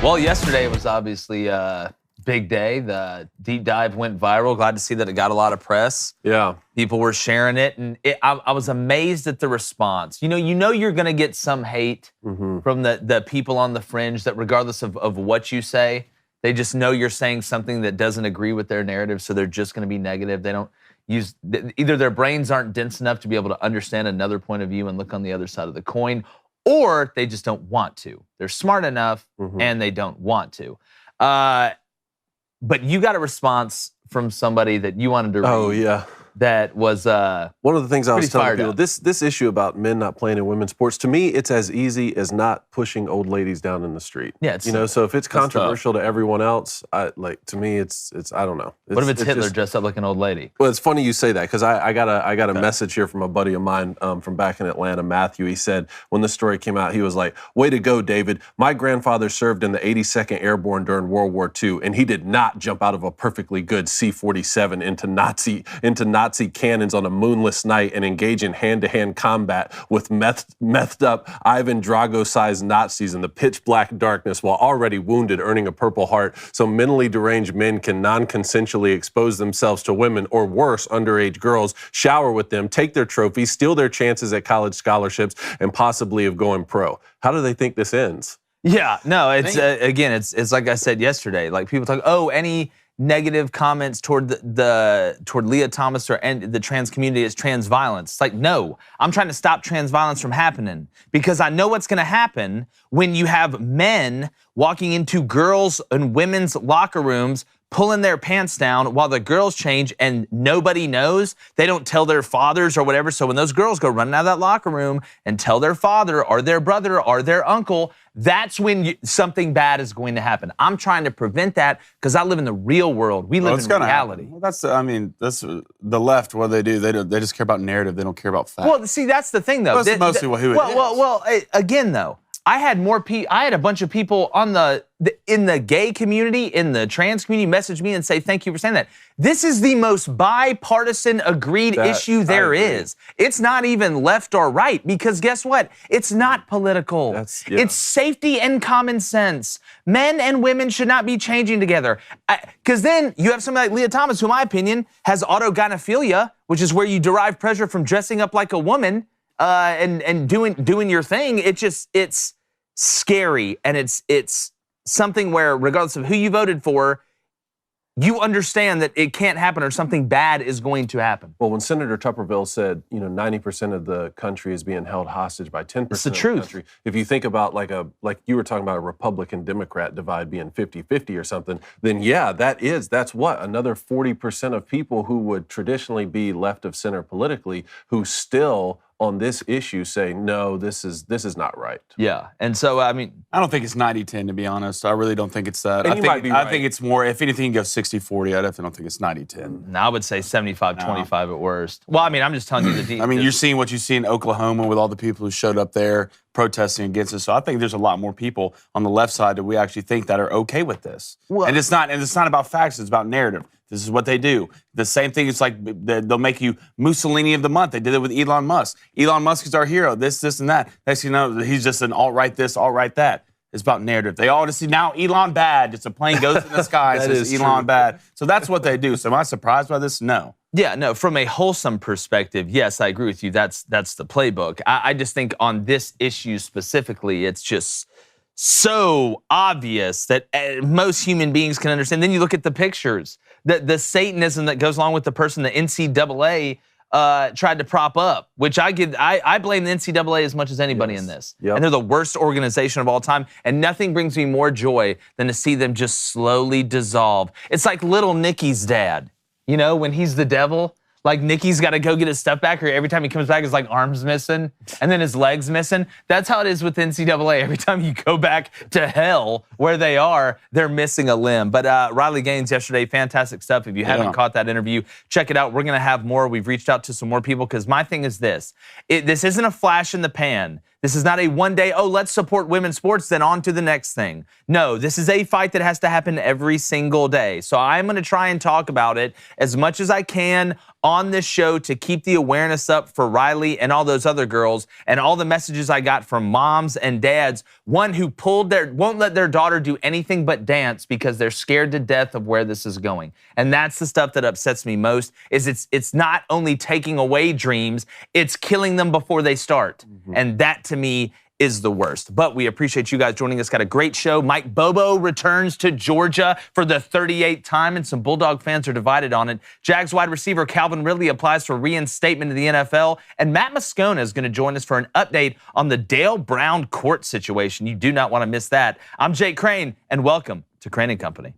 Well, yesterday was obviously a big day. The deep dive went viral. Glad to see that it got a lot of press. Yeah. People were sharing it, and I was amazed at the response. You know you're going to get some hate from the people on the fringe that regardless of what you say, they just know you're saying something that doesn't agree with their narrative, so they're just going to be negative. They don't use, either their brains aren't dense enough to be able to understand another point of view and look on the other side of the coin, or they just don't want to. They're smart enough, and they don't want to. But you got a response from somebody that you wanted to read. Oh, yeah. That was one of the things I was telling people. up. This issue about men not playing in women's sports, to me, it's as easy as not pushing old ladies down in the street. Yeah, it's so if it's controversial to everyone else, to me, it's I don't know. What if it's Hitler dressed up like an old lady? Well, it's funny you say that because I got a message here from a buddy of mine from back in Atlanta, Matthew. He said when this story came out, he was like, "Way to go, David. My grandfather served in the 82nd Airborne during World War II, and he did not jump out of a perfectly good C-47 into Nazi cannons on a moonless night and engage in hand-to-hand combat with methed up Ivan Drago-sized Nazis in the pitch black darkness while already wounded, earning a Purple Heart, so mentally deranged men can non-consensually expose themselves to women or worse, underage girls, shower with them, take their trophies, steal their chances at college scholarships, and possibly of going pro." How do they think this ends? Yeah, no, it's again, it's like I said yesterday. Like people talk, any negative comments toward toward Leah Thomas and the trans community is trans violence. It's like, no, I'm trying to stop trans violence from happening because I know what's going to happen when you have men walking into girls' and women's locker rooms pulling their pants down while the girls change and nobody knows. They don't tell their fathers or whatever. So when those girls go running out of that locker room and tell their father or their brother or their uncle, that's when something bad is going to happen. I'm trying to prevent that because I live in the real world. We live in reality. Well, that's the left. What they do, they just care about narrative. They don't care about facts. Well, see, that's the thing, though. That's mostly who it is. Well, again, though, I had a bunch of people in the gay community, in the trans community, message me and say, "Thank you for saying that." This is the most bipartisan agreed issue there is. It's not even left or right because guess what? It's not political. It's safety and common sense. Men and women should not be changing together. Because then you have somebody like Leah Thomas, who in my opinion has autogynephilia, which is where you derive pleasure from dressing up like a woman. And doing your thing. It's scary, and it's something where regardless of who you voted for, you understand that it can't happen or something bad is going to happen. Well, when Senator Tupperville said, 90% of the country is being held hostage by 10% it's the of truth. the country. If you think about like you were talking about a Republican-Democrat divide being 50-50 or something, then yeah, that's what? Another 40% of people who would traditionally be left of center politically who still on this issue say, no, this is not right. Yeah, and so, I don't think it's 90-10, to be honest. I really don't think it's that. I think it's more, if anything, it goes 60-40. I definitely don't think it's 90-10. No, I would say 75-25 at worst. Well, I'm just telling you the deep. You're seeing what you see in Oklahoma with all the people who showed up there protesting against it. So I think there's a lot more people on the left side that we actually think that are okay with this. Well, and it's not about facts, it's about narrative. This is what they do. The same thing, it's like they'll make you Mussolini of the month. They did it with Elon Musk. Elon Musk is our hero, this, and that. Next thing you know, he's just an alt-right this, alt-right that. It's about narrative. They all just see now Elon bad. Just a plane goes in the sky and says Elon bad. So that's what they do. So am I surprised by this? No. Yeah, no, from a wholesome perspective, yes, I agree with you. That's the playbook. I just think on this issue specifically, it's just so obvious that most human beings can understand. Then you look at the pictures, the Satanism that goes along with the person the NCAA tried to prop up, which I blame the NCAA as much as anybody in this. Yep. And they're the worst organization of all time. And nothing brings me more joy than to see them just slowly dissolve. It's like little Nicky's dad, when he's the devil. Like Nicky's got to go get his stuff back, or every time he comes back, his arm's missing, and then his leg's missing. That's how it is with NCAA. Every time you go back to hell where they are, they're missing a limb. But Riley Gaines yesterday, fantastic stuff. If you haven't caught that interview, check it out. We're going to have more. We've reached out to some more people because my thing is this. This isn't a flash in the pan. This is not a one day, oh, let's support women's sports, then on to the next thing. No, this is a fight that has to happen every single day. So I'm going to try and talk about it as much as I can on this show to keep the awareness up for Riley and all those other girls, and all the messages I got from moms and dads, one who won't let their daughter do anything but dance because they're scared to death of where this is going. And that's the stuff that upsets me most, is it's not only taking away dreams, it's killing them before they start. And that to me is the worst. But we appreciate you guys joining us. Got a great show. Mike Bobo returns to Georgia for the 38th time, and some Bulldog fans are divided on it. Jags wide receiver Calvin Ridley applies for reinstatement to the NFL, and Matt Moscona is going to join us for an update on the Dale Brown court situation. You do not want to miss that. I'm Jake Crane, and welcome to Crane & Company.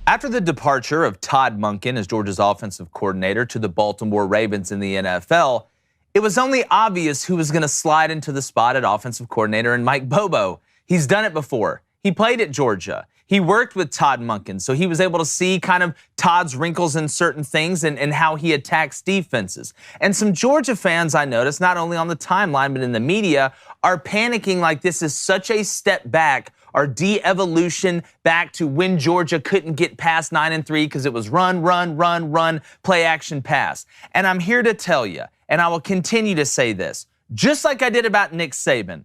After the departure of Todd Monken as Georgia's offensive coordinator to the Baltimore Ravens in the NFL, it was only obvious who was going to slide into the spot at offensive coordinator in Mike Bobo. He's done it before. He played at Georgia. He worked with Todd Monken, so he was able to see kind of Todd's wrinkles in certain things and how he attacks defenses. And some Georgia fans, I noticed, not only on the timeline but in the media, are panicking like this is such a step back, or de-evolution back to when Georgia couldn't get past 9-3 because it was run, play action pass. And I'm here to tell you, and I will continue to say this, just like I did about Nick Saban,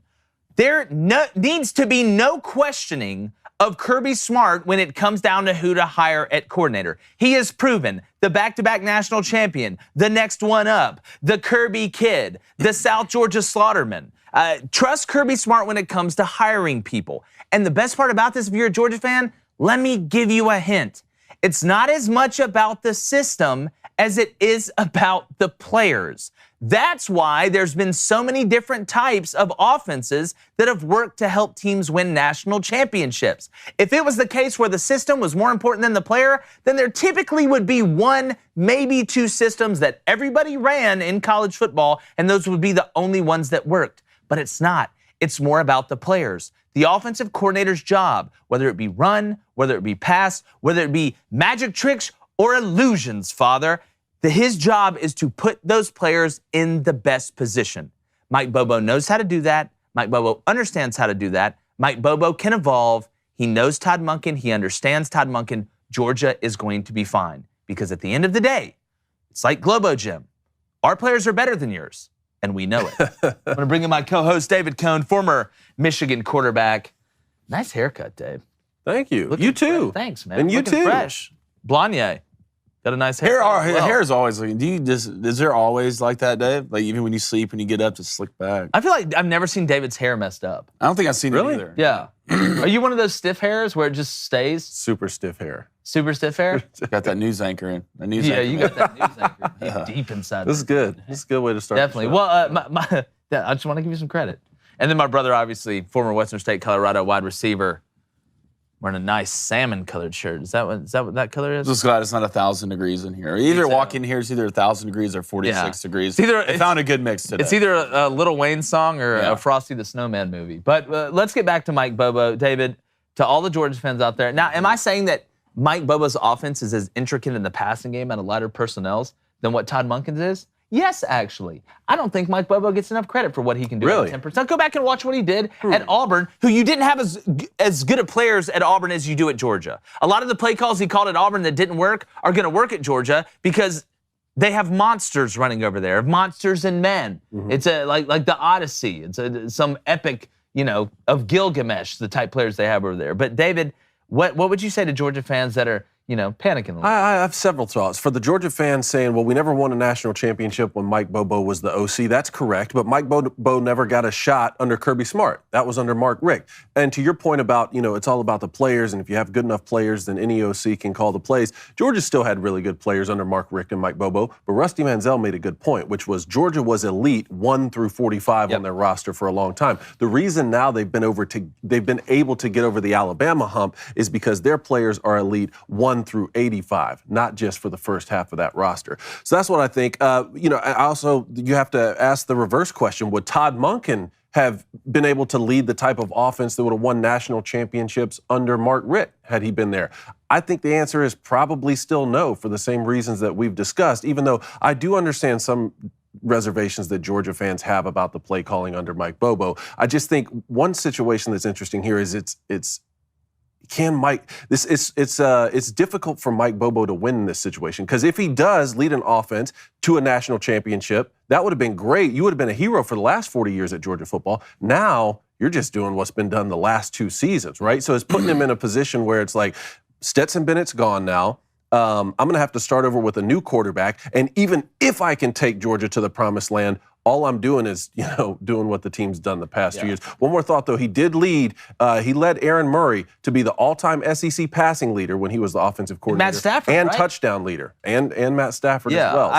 there needs to be no questioning of Kirby Smart when it comes down to who to hire at coordinator. He has proven the back-to-back national champion, the next one up, the Kirby kid, the South Georgia Slaughterman. Trust Kirby Smart when it comes to hiring people. And the best part about this, if you're a Georgia fan, let me give you a hint. It's not as much about the system as it is about the players. That's why there's been so many different types of offenses that have worked to help teams win national championships. If it was the case where the system was more important than the player, then there typically would be one, maybe two systems that everybody ran in college football, and those would be the only ones that worked. But it's not. It's more about the players. The offensive coordinator's job, whether it be run, whether it be pass, whether it be magic tricks or illusions, Father, his job is to put those players in the best position. Mike Bobo knows how to do that. Mike Bobo understands how to do that. Mike Bobo can evolve. He knows Todd Monken. He understands Todd Monken. Georgia is going to be fine because at the end of the day, it's like Globo Gym. Our players are better than yours, and we know it. I'm going to bring in my co-host, David Cohn, former Michigan quarterback. Nice haircut, Dave. Thank you. You too. Thanks, man. And you Looking too. Fresh. Blonde. Got a nice hair. Hair is always like. Is there always like that, Dave? Like even when you sleep and you get up, just slick back. I feel like I've never seen David's hair messed up. I don't think I've seen it either. Yeah. Are you one of those stiff hairs where it just stays? Super stiff hair. Super stiff hair? Got that news anchor in. Yeah, you got that news anchor deep inside. This is good. This is a good way to start. Definitely. Well, I just want to give you some credit. And then my brother, obviously, former Western State Colorado wide receiver, wearing a nice salmon-colored shirt. Is that what that color is? Just glad it's not 1,000 degrees in here. Either walk in here, it's either 1,000 degrees or 46 degrees. I found a good mix today. It's either a Lil Wayne song or a Frosty the Snowman movie. But let's get back to Mike Bobo. David, to all the Georgia fans out there. Now, am I saying that Mike Bobo's offense is as intricate in the passing game and a lighter personnel than what Todd Monken's is? Yes, actually. I don't think Mike Bobo gets enough credit for what he can do. Really? At 10%. Go back and watch what he did at Auburn, who you didn't have as good of players at Auburn as you do at Georgia. A lot of the play calls he called at Auburn that didn't work are going to work at Georgia because they have monsters running over there, monsters and men. It's like the Odyssey. It's some epic, of Gilgamesh, the type players they have over there. But David, what would you say to Georgia fans that are panicking a little. I have several thoughts. For the Georgia fans saying, well, we never won a national championship when Mike Bobo was the OC, that's correct, but Mike Bobo never got a shot under Kirby Smart. That was under Mark Richt. And to your point about, it's all about the players, and if you have good enough players, then any OC can call the plays. Georgia still had really good players under Mark Richt and Mike Bobo, but Rusty Manziel made a good point, which was Georgia was elite 1 through 45 on their roster for a long time. The reason now they've been able to get over the Alabama hump is because their players are elite 1 through 85, not just for the first half of that roster. So that's what I think. You have to ask the reverse question. Would Todd Monken have been able to lead the type of offense that would have won national championships under Mark Richt had he been there? I think the answer is probably still no, for the same reasons that we've discussed, even though I do understand some reservations that Georgia fans have about the play calling under Mike Bobo. I just think one situation that's interesting here is it's difficult for Mike Bobo to win in this situation, because if he does lead an offense to a national championship, that would have been great. You would have been a hero for the last 40 years at Georgia football. Now you're just doing what's been done the last 2 seasons, right? So it's putting him in a position where it's like, Stetson Bennett's gone now. I'm going to have to start over with a new quarterback. And even if I can take Georgia to the promised land, all I'm doing is, doing what the team's done the past 2 years. One more thought, though. He led Aaron Murray to be the all-time SEC passing leader when he was the offensive coordinator. Matt Stafford, and right? touchdown leader. And Matt Stafford as well.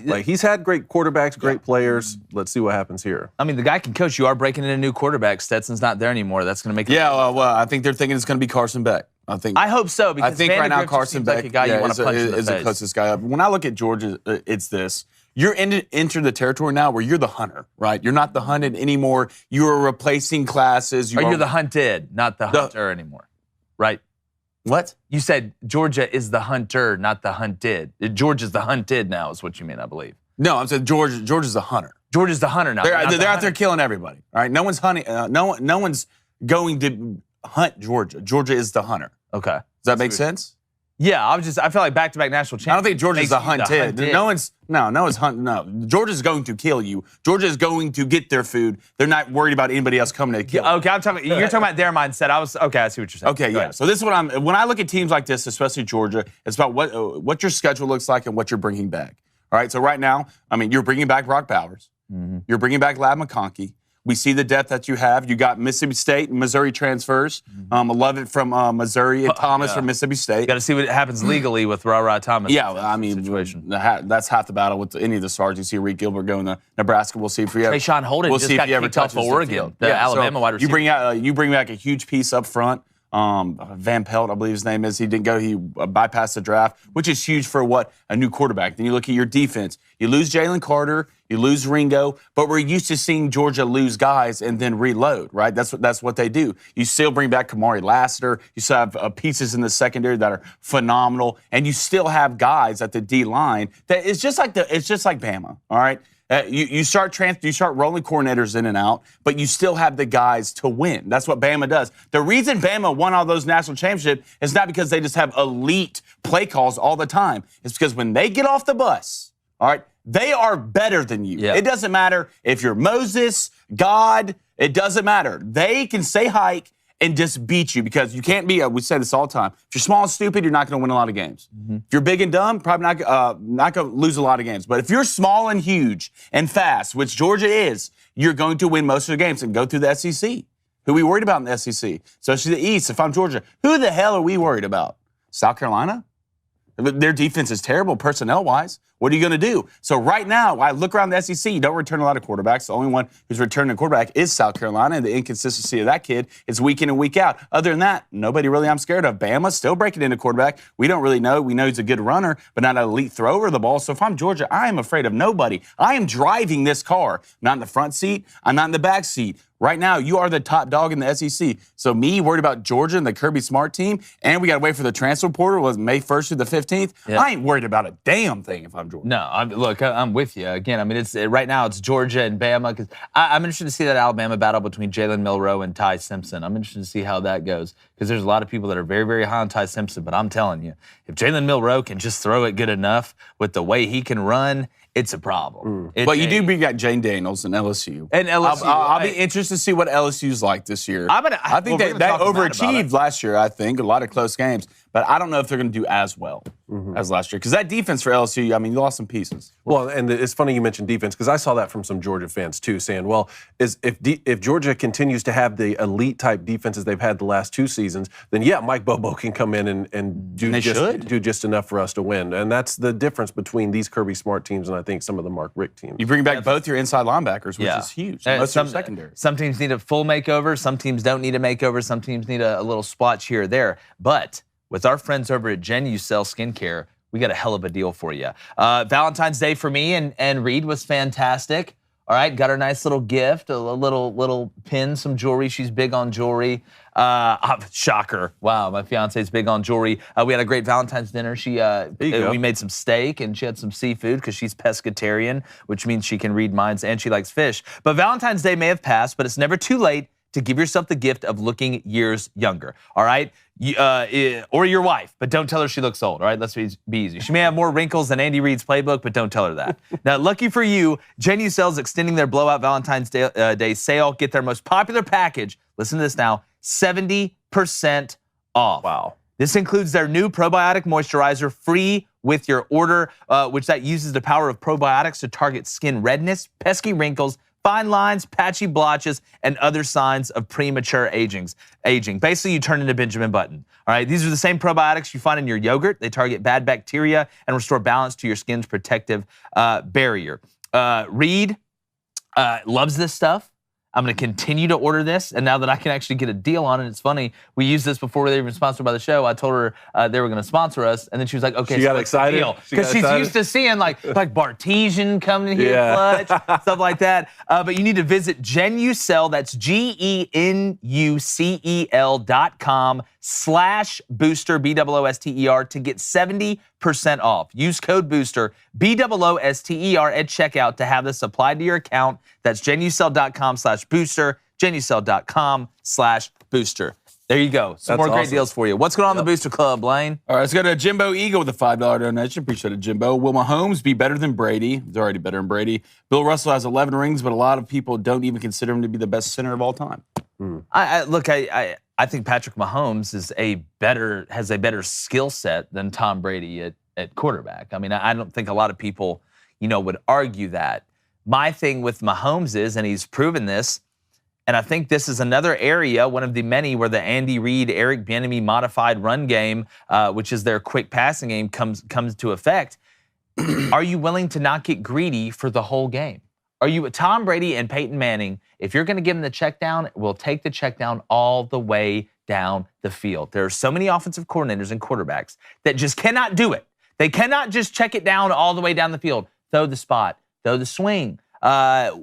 So, he's had great quarterbacks, great players. Let's see what happens here. I mean, the guy can coach. You are breaking in a new quarterback. Stetson's not there anymore. That's going to make it. Well, I think they're thinking it's going to be Carson Beck. I hope so, because I think right now Carson Beck like a guy you want to punch in the is the face. closest guy up. When I look at Georgia, it's this. You're entering the territory now where you're the hunter, right? You're not the hunted anymore. You are replacing classes. You're the hunted, not the hunter anymore, right? What? You said Georgia is the hunter, not the hunted. Georgia's the hunted now is what you mean, I believe. No, I'm saying Georgia's the hunter. Georgia's the hunter now. They're out there killing everybody. All right, no one's hunting. No one's going to hunt Georgia. Georgia is the hunter. Okay, does that make sense? Yeah, I feel like back-to-back national champions. I don't think Georgia's the hunted. No one's hunting. No, Georgia's going to kill you. Georgia is going to get their food. They're not worried about anybody else coming to kill you. Okay, you're talking about their mindset. I see what you're saying. Okay, yeah. So this is when I look at teams like this, especially Georgia, it's about what your schedule looks like and what you're bringing back. All right, so right now, you're bringing back Brock Bowers. Mm-hmm. You're bringing back Ladd McConkey. We see the depth that you have. You got Mississippi State and Missouri transfers. Lovett from Missouri and Thomas from Mississippi State. You got to see what happens legally with Ra Thomas. Yeah, situation. That's half the battle with any of the stars. You see Reed Gilbert going to Nebraska. We'll see if we ever. Trayshawn Holden just got kicked off for Oregon. The Alabama wide receiver. You bring back a huge piece up front. Van Pelt, I believe his name is. He didn't go. He bypassed the draft, which is huge for a new quarterback. Then you look at your defense. You lose Jalen Carter. You lose Ringo, but we're used to seeing Georgia lose guys and then reload, right? That's what they do. You still bring back Kamari Lassiter. You still have pieces in the secondary that are phenomenal, and you still have guys at the D line that it's just like Bama, all right? You start rolling coordinators in and out, but you still have the guys to win. That's what Bama does. The reason Bama won all those national championships is not because they just have elite play calls all the time. It's because when they get off the bus, all right, they are better than you. Yeah. It doesn't matter if you're Moses, God, it doesn't matter. They can say hike and just beat you, because you can't be, we say this all the time, if you're small and stupid, you're not going to win a lot of games. Mm-hmm. If you're big and dumb, probably not going to lose a lot of games. But if you're small and huge and fast, which Georgia is, you're going to win most of the games and go through the SEC. Who are we worried about in the SEC? Especially the East. If I'm Georgia, who the hell are we worried about? South Carolina? Their defense is terrible personnel-wise. What are you going to do? So right now, I look around the SEC, you don't return a lot of quarterbacks. The only one who's returning a quarterback is South Carolina, and the inconsistency of that kid is week in and week out. Other than that, nobody really I'm scared of. Bama still breaking into quarterback. We don't really know. We know he's a good runner, but not an elite thrower of the ball. So if I'm Georgia, I am afraid of nobody. I am driving this car. I'm not in the front seat. I'm not in the back seat. Right now, you are the top dog in the SEC. So me worried about Georgia and the Kirby Smart team, and we got to wait for the transfer portal, was May 1st through the 15th. Yeah. I ain't worried about a damn thing if I'm Georgia. No, I'm with you. Again, it's right now it's Georgia and Bama, because I'm interested to see that Alabama battle between Jalen Milroe and Ty Simpson. I'm interested to see how that goes, because there's a lot of people that are very, very high on Ty Simpson, but I'm telling you, if Jalen Milroe can just throw it good enough with the way he can run, it's a problem. But you do bring back Jane Daniels and LSU. And LSU. I'll be interested to see what LSU's like this year. I think they overachieved last year, I think. A lot of close games. but I don't know if they're going to do as well as last year. Because that defense for LSU, I mean, you lost some pieces. Well, and it's funny you mentioned defense because I saw that from some Georgia fans too, saying, well, if Georgia continues to have the elite type defenses they've had the last 2 seasons, then yeah, Mike Bobo can come in and do just enough for us to win. And that's the difference between these Kirby Smart teams and I think some of the Mark Richt teams. You bring back both your inside linebackers, which is huge. Most of secondary. Some teams need a full makeover. Some teams don't need a makeover. Some teams need a little splotch here or there. But with our friends over at Genucel Skincare, we got a hell of a deal for you. Valentine's Day for me and Reed was fantastic. All right, got her a nice little gift, a little pin, some jewelry. She's big on jewelry. Shocker! Wow, my fiance's big on jewelry. We had a great Valentine's dinner. We made some steak and she had some seafood because she's pescatarian, which means she can read minds and she likes fish. But Valentine's Day may have passed, but it's never too late to give yourself the gift of looking years younger. All right. Or your wife, but don't tell her she looks old, all right? Let's be easy. She may have more wrinkles than Andy Reid's playbook, but don't tell her that. Now, lucky for you, Genucel's extending their blowout Valentine's Day sale. Get their most popular package, listen to this now, 70% off. Wow. This includes their new probiotic moisturizer free with your order, which that uses the power of probiotics to target skin redness, pesky wrinkles, fine lines, patchy blotches, and other signs of premature aging. Basically, you turn into Benjamin Button. All right, these are the same probiotics you find in your yogurt. They target bad bacteria and restore balance to your skin's protective barrier. Reed loves this stuff. I'm going to continue to order this, and now that I can actually get a deal on it, it's funny. We used this before they were even sponsored by the show. I told her they were going to sponsor us, and then she was like, "Okay." She got excited because she's used to seeing like Bartesian coming here, clutch, stuff like that. But you need to visit Genucel. That's GENUCEL.com/booster BOOSTER to get 70% off. Use code BOOSTER BOOSTER at checkout to have this applied to your account. That's GENUCEL.com/booster, GENUCEL.com/booster. There you go. Some more great deals for you. What's going on in the Booster Club, Blaine? All right, let's go to Jimbo Eagle with a $5 donation. Appreciate it, Jimbo. Will Mahomes be better than Brady? He's already better than Brady. Bill Russell has 11 rings, but a lot of people don't even consider him to be the best center of all time. I think Patrick Mahomes has a better skill set than Tom Brady at quarterback. I mean, I don't think a lot of people, would argue that. My thing with Mahomes is, and he's proven this, and I think this is another area, one of the many, where the Andy Reid, Eric Bieniemy modified run game, which is their quick passing game, comes to effect. Are you willing to not get greedy for the whole game? Are you Tom Brady and Peyton Manning? If you're going to give them the check down, we'll take the check down all the way down the field. There are so many offensive coordinators and quarterbacks that just cannot do it. They cannot just check it down all the way down the field. Throw the spot, throw the swing.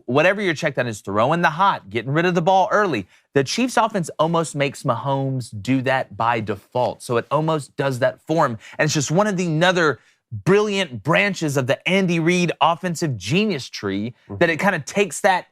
Whatever your check down is, throwing the hot, getting rid of the ball early. The Chiefs offense almost makes Mahomes do that by default. So it almost does that for him. And it's just one of the other brilliant branches of the Andy Reid offensive genius tree that it kind of takes that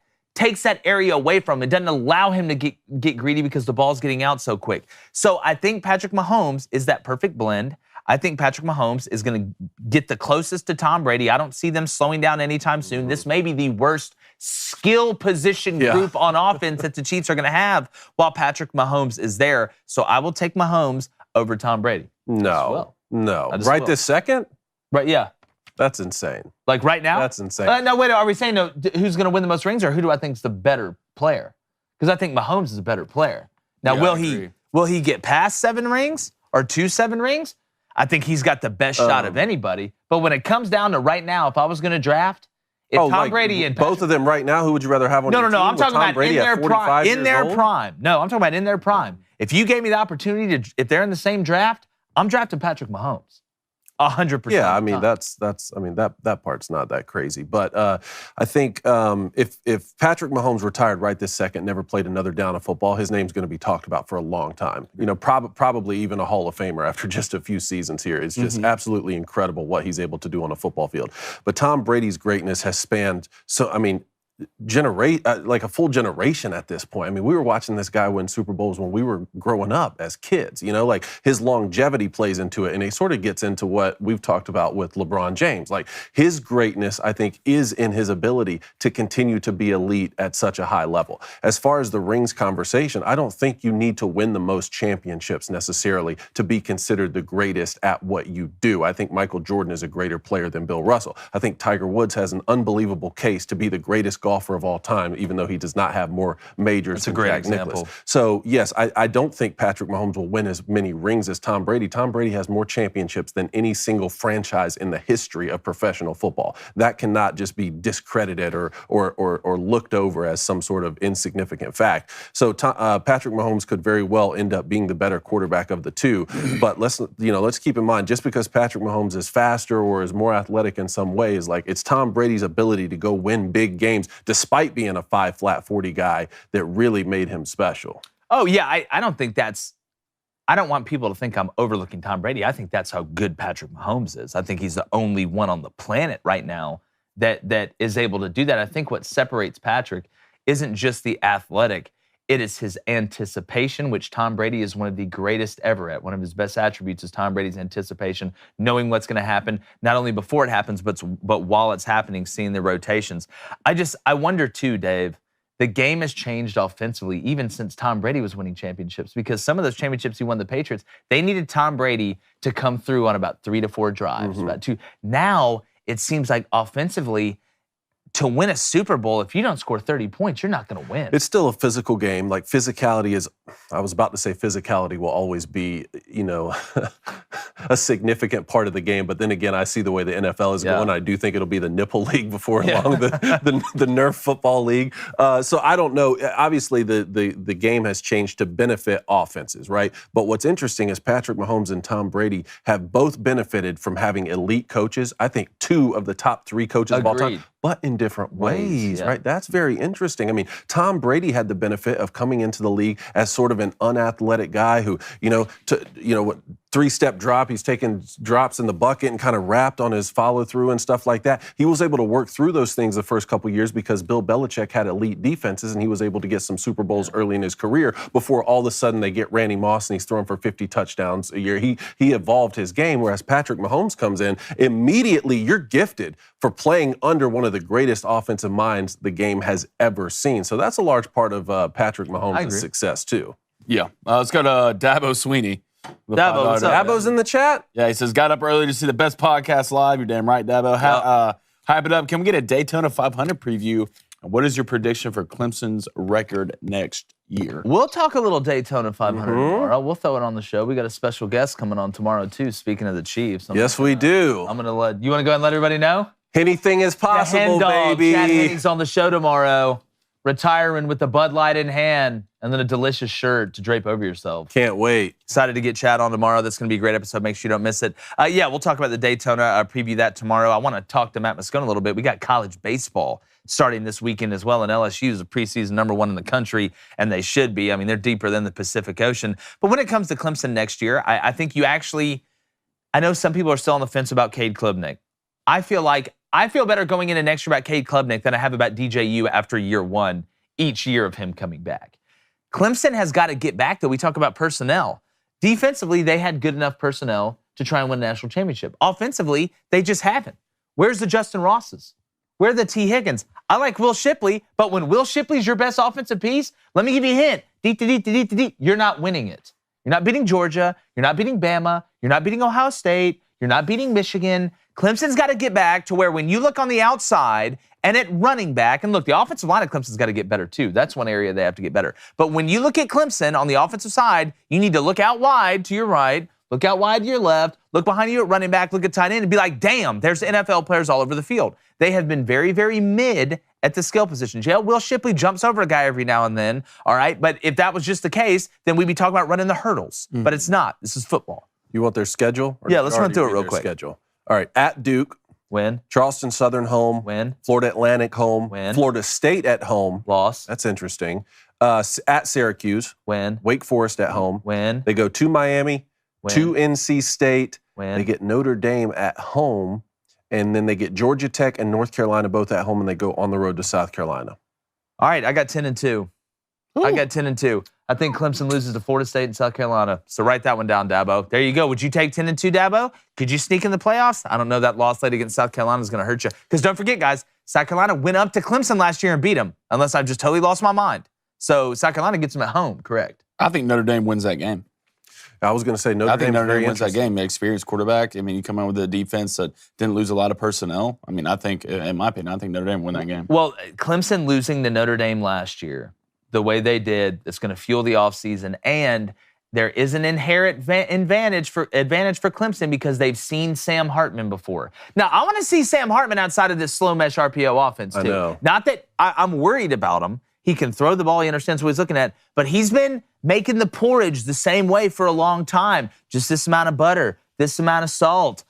area away from him. It doesn't allow him to get greedy because the ball's getting out so quick. So I think Patrick Mahomes is that perfect blend. I think Patrick Mahomes is going to get the closest to Tom Brady. I don't see them slowing down anytime soon. This may be the worst skill position group on offense that the Chiefs are going to have while Patrick Mahomes is there. So I will take Mahomes over Tom Brady. No. Right this second? Right, yeah. That's insane. Like right now? That's insane. No, wait, are we saying who's going to win the most rings or who do I think is the better player? Because I think Mahomes is a better player. Now, will he get past 7 rings or 2 7 rings? I think he's got the best shot of anybody. But when it comes down to right now, if I was going to draft, Tom Brady and both of them right now, who would you rather have on your team? No, I'm talking about Brady in their prime. In their prime. No, I'm talking about in their prime. If you gave me the opportunity to, if they're in the same draft, I'm drafting Patrick Mahomes. 100%. Yeah, I mean that part's not that crazy, but I think if Patrick Mahomes retired right this second, never played another down of football, his name's going to be talked about for a long time. Probably even a Hall of Famer after just a few seasons here. It's just absolutely incredible what he's able to do on a football field. But Tom Brady's greatness has spanned like a full generation at this point. I mean, we were watching this guy win Super Bowls when we were growing up as kids, like his longevity plays into it. And it sort of gets into what we've talked about with LeBron James. Like his greatness, I think, is in his ability to continue to be elite at such a high level. As far as the rings conversation, I don't think you need to win the most championships necessarily to be considered the greatest at what you do. I think Michael Jordan is a greater player than Bill Russell. I think Tiger Woods has an unbelievable case to be the greatest golfer of all time, even though he does not have more majors. That's a great example. Nicklaus. So, yes, I don't think Patrick Mahomes will win as many rings as Tom Brady. Tom Brady has more championships than any single franchise in the history of professional football. That cannot just be discredited or looked over as some sort of insignificant fact. So, Patrick Mahomes could very well end up being the better quarterback of the two. But let's keep in mind, just because Patrick Mahomes is faster or is more athletic in some ways, like it's Tom Brady's ability to go win big games despite being a 5'40" guy that really made him special. Oh, yeah, I don't think I don't want people to think I'm overlooking Tom Brady. I think that's how good Patrick Mahomes is. I think he's the only one on the planet right now that is able to do that. I think what separates Patrick isn't just the athletic. It is his anticipation, which Tom Brady is one of the greatest ever at. One of his best attributes is Tom Brady's anticipation, knowing what's going to happen, not only before it happens, but while it's happening, seeing the rotations. I wonder too, Dave, the game has changed offensively even since Tom Brady was winning championships, because some of those championships he won the Patriots, they needed Tom Brady to come through on about 3 to 4 drives, about 2. Now it seems like offensively, to win a Super Bowl, if you don't score 30 points, you're not going to win. It's still a physical game. Like physicality is, I was about to say physicality will always be, a significant part of the game. But then again, I see the way the NFL is going. I do think it'll be the nipple league before long, the Nerf football league. So I don't know. Obviously, the game has changed to benefit offenses, right? But what's interesting is Patrick Mahomes and Tom Brady have both benefited from having elite coaches. I think 2 of the top 3 coaches of all time, but in different ways, right? That's very interesting. I mean, Tom Brady had the benefit of coming into the league as sort of an unathletic guy who, 3-step drop, he's taking drops in the bucket and kind of rapped on his follow-through and stuff like that. He was able to work through those things the first couple years because Bill Belichick had elite defenses and he was able to get some Super Bowls early in his career before all of a sudden they get Randy Moss and he's throwing for 50 touchdowns a year. He evolved his game, whereas Patrick Mahomes comes in, immediately you're gifted for playing under one of the greatest offensive minds the game has ever seen. So that's a large part of Patrick Mahomes' success too. Yeah. Let's go to Dabo Sweeney. Dabo, what's up? Dabo's in the chat? Yeah, he says, got up early to see the best podcast live. You're damn right, Dabo. Hype it up. Can we get a Daytona 500 preview? And what is your prediction for Clemson's record next year? We'll talk a little Daytona 500 tomorrow. We'll throw it on the show. We got a special guest coming on tomorrow, too, speaking of the Chiefs. Yes, we do. I'm going to let, you want to go ahead and let everybody know? Anything is possible, baby. Chad Henning's on the show tomorrow, retiring with the Bud Light in hand and then a delicious shirt to drape over yourself. Can't wait. Excited to get Chad on tomorrow. That's going to be a great episode. Make sure you don't miss it. We'll talk about the Daytona, preview that tomorrow. I want to talk to Matt Moscona a little bit. We got college baseball starting this weekend as well, and LSU is the preseason #1 in the country, and they should be. I mean, they're deeper than the Pacific Ocean. But when it comes to Clemson next year, I think I know some people are still on the fence about Cade Klubnik. I feel better going into next year about Cade Klubnik than I have about DJU after year 1, each year of him coming back. Clemson has got to get back, though. We talk about personnel. Defensively, they had good enough personnel to try and win a national championship. Offensively, they just haven't. Where's the Justin Rosses? Where are the T. Higgins? I like Will Shipley, but when Will Shipley's your best offensive piece, let me give you a hint. You're not winning it. You're not beating Georgia. You're not beating Bama. You're not beating Ohio State. You're not beating Michigan. Clemson's got to get back to where when you look on the outside and at running back, and look, the offensive line of Clemson's got to get better too. That's one area they have to get better. But when you look at Clemson on the offensive side, you need to look out wide to your right, look out wide to your left, look behind you at running back, look at tight end, and be like, damn, there's NFL players all over the field. They have been very, very mid at the skill positions. Yeah, Will Shipley jumps over a guy every now and then, all right? But if that was just the case, then we'd be talking about running the hurdles. But it's not. This is football. You want their schedule? Yeah, let's run through it real quick. Schedule. All right, at Duke. Win. Charleston Southern home. Win. Florida Atlantic home. Win. Florida State at home. Loss. That's interesting. At Syracuse. Win. Wake Forest at home. Win. They go to Miami. Win. To NC State. Win. They get Notre Dame at home. and then they get Georgia Tech and North Carolina both at home, and they go on the road to South Carolina. All right, I got 10-2. I got 10-2. I think Clemson loses to Florida State and South Carolina. So write that one down, Dabo. There you go. Would you take 10-2, Dabo? Could you sneak in the playoffs? I don't know. That loss late against South Carolina is going to hurt you. Because don't forget, guys, South Carolina went up to Clemson last year and beat them, unless I've just totally lost my mind. So South Carolina gets them at home, correct? I think Notre Dame wins that game. I was going to say I think Notre Dame wins that game. Experienced quarterback. I mean, you come out with a defense that didn't lose a lot of personnel. I mean, I think, in my opinion, I think Notre Dame win that game. Well, Clemson losing to Notre Dame last year, the way they did, it's going to fuel the offseason. And there is an inherent advantage for Clemson because they've seen Sam Hartman before. Now, I want to see Sam Hartman outside of this slow mesh RPO offense, too. I know. Not that I'm worried about him. He can throw the ball. He understands what he's looking at. But he's been making the porridge the same way for a long time. Just this amount of butter, this amount of salt.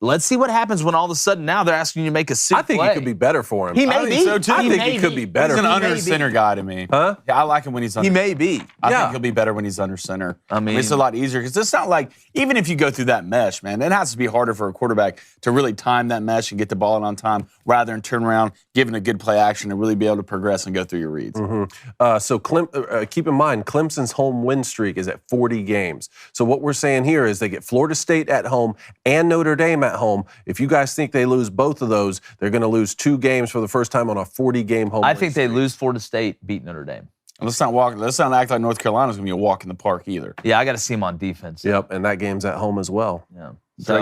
Let's see what happens when all of a sudden now they're asking you to make a soup. I think it could be better for him. He may be. So too. I think it could be better. He's an for under him. center guy to me. Huh? Yeah, I like him when he's under. He may be. I Yeah. think he'll be better when he's under center. I mean, it's a lot easier because it's not like, even if you go through that mesh, man, it has to be harder for a quarterback to really time that mesh and get the ball in on time rather than turn around, giving a good play action and really be able to progress and go through your reads. So keep in mind, Clemson's home win streak is at 40 games. So what we're saying here is they get Florida State at home and Notre Dame at home. If you guys think they lose both of those, they're going to lose 2 games for the first time on a 40-game home I win think streak. they lose Florida State, beat Notre Dame. Let's not act like North Carolina's going to be a walk in the park either. Yeah, I got to see him on defense. Yep, and that game's at home as well. Yeah. So,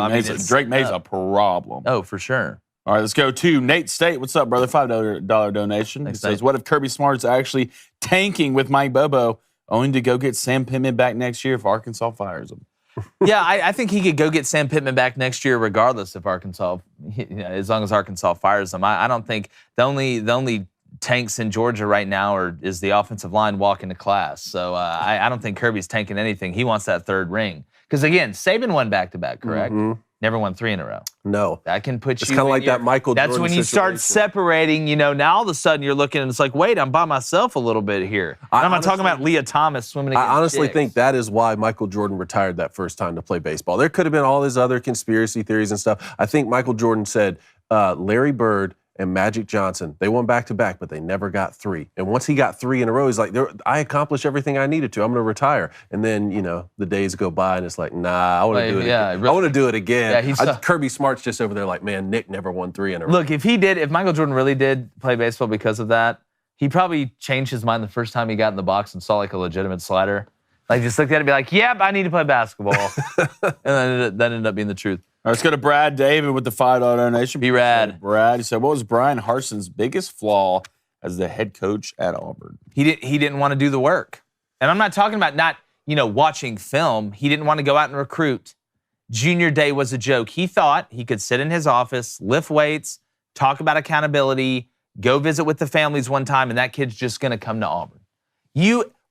Drake May's a problem. Oh, for sure. All right, let's go to Nate State. What's up, brother? $5 donation. He says, what if Kirby Smart's actually tanking with Mike Bobo, only to go get Sam Pittman back next year if Arkansas fires him? Yeah, I think he could go get Sam Pittman back next year regardless if Arkansas, as long as Arkansas fires him. I don't think the only tanks in Georgia right now is the offensive line walking to class. So I don't think Kirby's tanking anything. He wants that 3rd ring. Because, again, Saban won back-to-back, correct? Mm-hmm. Never won 3 in a row. No. That can put you. It's kind of like that Michael Jordan That's when you start separating, now all of a sudden you're looking and it's like, wait, I'm by myself a little bit here. And I'm not talking about Leah Thomas swimming against I honestly chicks. think that is why Michael Jordan retired that first time to play baseball. There could have been all these other conspiracy theories and stuff. I think Michael Jordan said Larry Bird and Magic Johnson, they won back-to-back, but they never got 3. And once he got 3 in a row, he's like, I accomplished everything I needed to. I'm going to retire. And then, the days go by, and it's like, nah, I want to do it again. I want to do it again. Yeah, Kirby Smart's just over there like, man, Nick never won 3 in a row. Look, if Michael Jordan really did play baseball because of that, he probably changed his mind the first time he got in the box and saw like a legitimate slider. Like just looked at it and be like, yep, I need to play basketball. And then that ended up being the truth. All right, let's go to Brad David with the $5 donation. Be rad. Brad, he said, what was Brian Harson's biggest flaw as the head coach at Auburn? He didn't want to do the work. And I'm not talking about not, watching film. He didn't want to go out and recruit. Junior day was a joke. He thought he could sit in his office, lift weights, talk about accountability, go visit with the families one time, and that kid's just going to come to Auburn.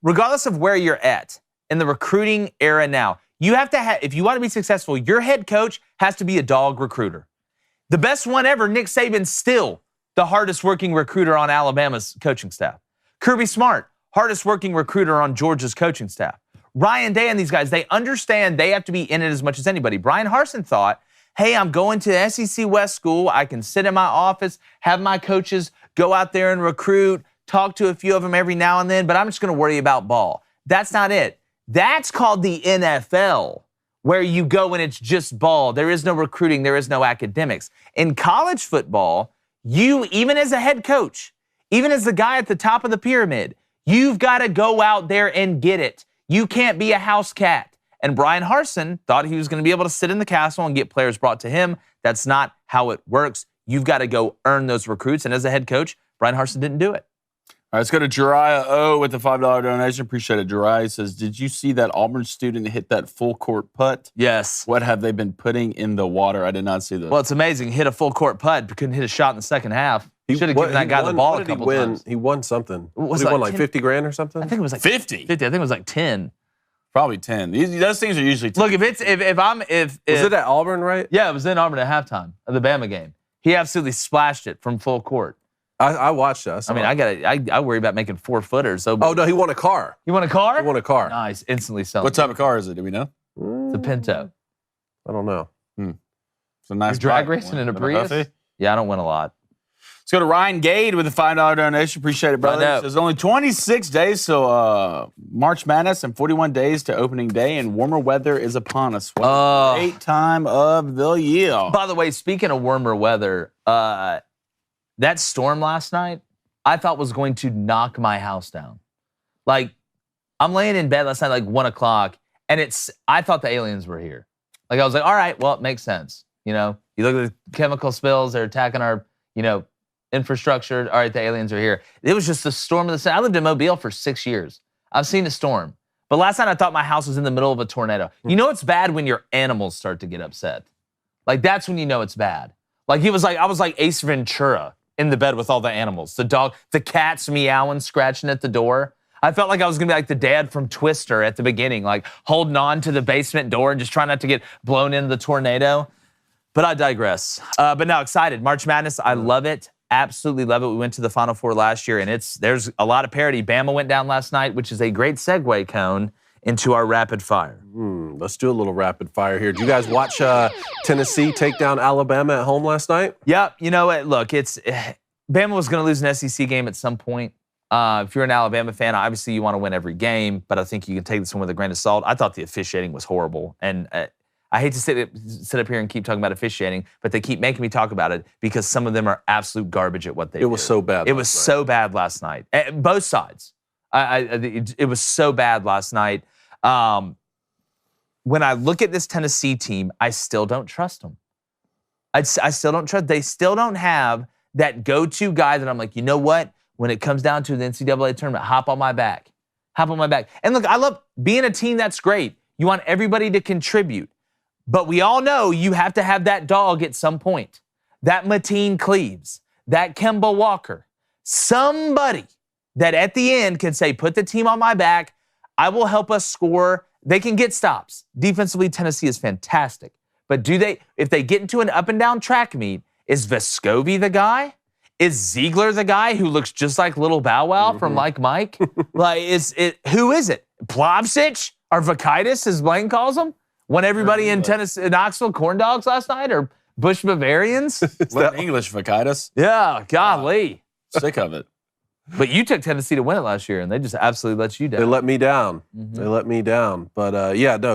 Regardless of where you're at in the recruiting era now, you have to have, if you want to be successful, your head coach has to be a dog recruiter. The best one ever, Nick Saban's still the hardest working recruiter on Alabama's coaching staff. Kirby Smart, hardest working recruiter on Georgia's coaching staff. Ryan Day and these guys, they understand they have to be in it as much as anybody. Brian Harsin thought, hey, I'm going to SEC West school. I can sit in my office, have my coaches go out there and recruit, talk to a few of them every now and then, but I'm just going to worry about ball. That's not it. That's called the NFL, where you go and it's just ball. There is no recruiting. There is no academics. In college football, you, even as a head coach, even as the guy at the top of the pyramid, you've got to go out there and get it. You can't be a house cat. And Brian Harsin thought he was going to be able to sit in the castle and get players brought to him. That's not how it works. You've got to go earn those recruits. And as a head coach, Brian Harsin didn't do it. All right, let's go to Jariah O with the $5 donation. Appreciate it. Jariah says, did you see that Auburn student hit that full court putt? Yes. What have they been putting in the water? I did not see that. Well, it's amazing. Hit a full court putt, but couldn't hit a shot in the second half. He should have given that guy the ball a couple times. He won something. Was he it won like like 10? 50 grand or something? I think it was like 50. 50. I think it was like 10. Probably 10. Those things are usually 10. Look, if was it at Auburn, right? Yeah, it was in Auburn at halftime of the Bama game. He absolutely splashed it from full court. I watched that. I worry about making 4-footers. So, oh no, he won a car. You want a car? He won a car. Nice, instantly selling. What type of car is it? Do we know? It's a Pinto. I don't know. It's a nice You're drag bike. racing in a With Prius? Huffy. Yeah, I don't win a lot. Let's go to Ryan Gade with a $5 donation. Appreciate it, brother. There's only 26 days till March Madness and 41 days to opening day, and warmer weather is upon us. What a great time of the year. By the way, speaking of warmer weather, that storm last night, I thought was going to knock my house down. Like, I'm laying in bed last night, like 1 o'clock, and I thought the aliens were here. Like, I was like, all right, well, it makes sense. You know, you look at the chemical spills, they're attacking our, infrastructure. All right, the aliens are here. It was just the storm of the sun. I lived in Mobile for 6 years. I've seen a storm. But last night I thought my house was in the middle of a tornado. You know it's bad when your animals start to get upset. Like, that's when you know it's bad. Like, I was like Ace Ventura in the bed with all the animals. The dog, the cats meowing, scratching at the door. I felt like I was gonna be like the dad from Twister at the beginning, like holding on to the basement door and just trying not to get blown into the tornado. But I digress. But now excited. March Madness, I love it. Absolutely love it. We went to the Final Four last year, and there's a lot of parity. Bama went down last night, which is a great segue, Cone, into our rapid fire. Let's do a little rapid fire here. Did you guys watch Tennessee take down Alabama at home last night? Yeah, you know what? Look, Bama was going to lose an SEC game at some point. If you're an Alabama fan, obviously you want to win every game, but I think you can take this one with a grain of salt. I thought the officiating was horrible, and I hate to sit up here and keep talking about officiating, but they keep making me talk about it because some of them are absolute garbage at what they do. It was so bad. It was so bad last night. Both sides. It was so bad last night. When I look at this Tennessee team, I still don't trust them. I still don't trust. They still don't have that go-to guy that I'm like, you know what? When it comes down to the NCAA tournament, hop on my back. Hop on my back. And look, I love being a team that's great. You want everybody to contribute. But we all know you have to have that dog at some point. That Mateen Cleaves, that Kemba Walker, somebody that at the end can say, put the team on my back, I will help us score. They can get stops. Defensively, Tennessee is fantastic. But if they get into an up and down track meet, is Vescovi the guy? Is Ziegler the guy who looks just like Little Bow Wow from Like Mike? Who is it? Plavsic or Vakaitis, as Blaine calls him? Won everybody in Tennessee, Knoxville corn dogs last night, or Bush Bavarians? Is that English, Vakaitis? Yeah, golly. Sick of it. But you took Tennessee to win it last year, and they just absolutely let you down. They let me down. They let me down. But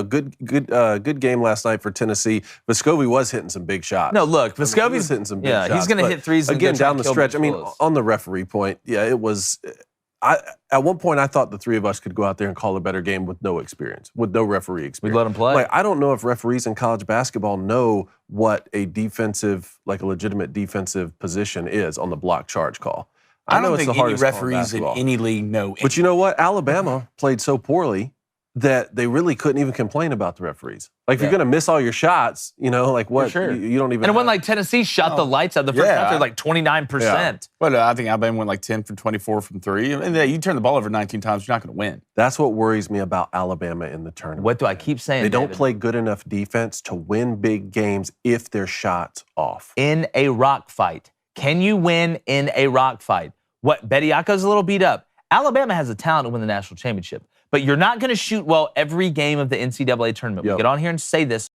good game last night for Tennessee. Vescovi was hitting some big shots. No, look, Vescovi's he was hitting some big shots. He's going to hit threes again down the stretch. I mean, on the referee point, it was. At one point, I thought the three of us could go out there and call a better game with no experience, with no referee experience. We'd let them play. Like, I don't know if referees in college basketball know what a defensive, like a legitimate defensive position is on the block charge call. I don't know it's think the any hardest call in referees in basketball. any league know. But you know what? Alabama played so poorly that they really couldn't even complain about the referees. Like, if you're going to miss all your shots, like what? Sure. You don't even. And it wasn't like Tennessee shot the lights out the first half. They're like 29%. Yeah. But I think Alabama went like 10 for 24 from three. And you turn the ball over 19 times, you're not going to win. That's what worries me about Alabama in the tournament. What do I keep saying? They don't David? play good enough defense to win big games if their shots off. In a rock fight. Can you win in a rock fight? What, Bediako's a little beat up. Alabama has the talent to win the national championship. But you're not going to shoot well every game of the NCAA tournament. We get on here and say this.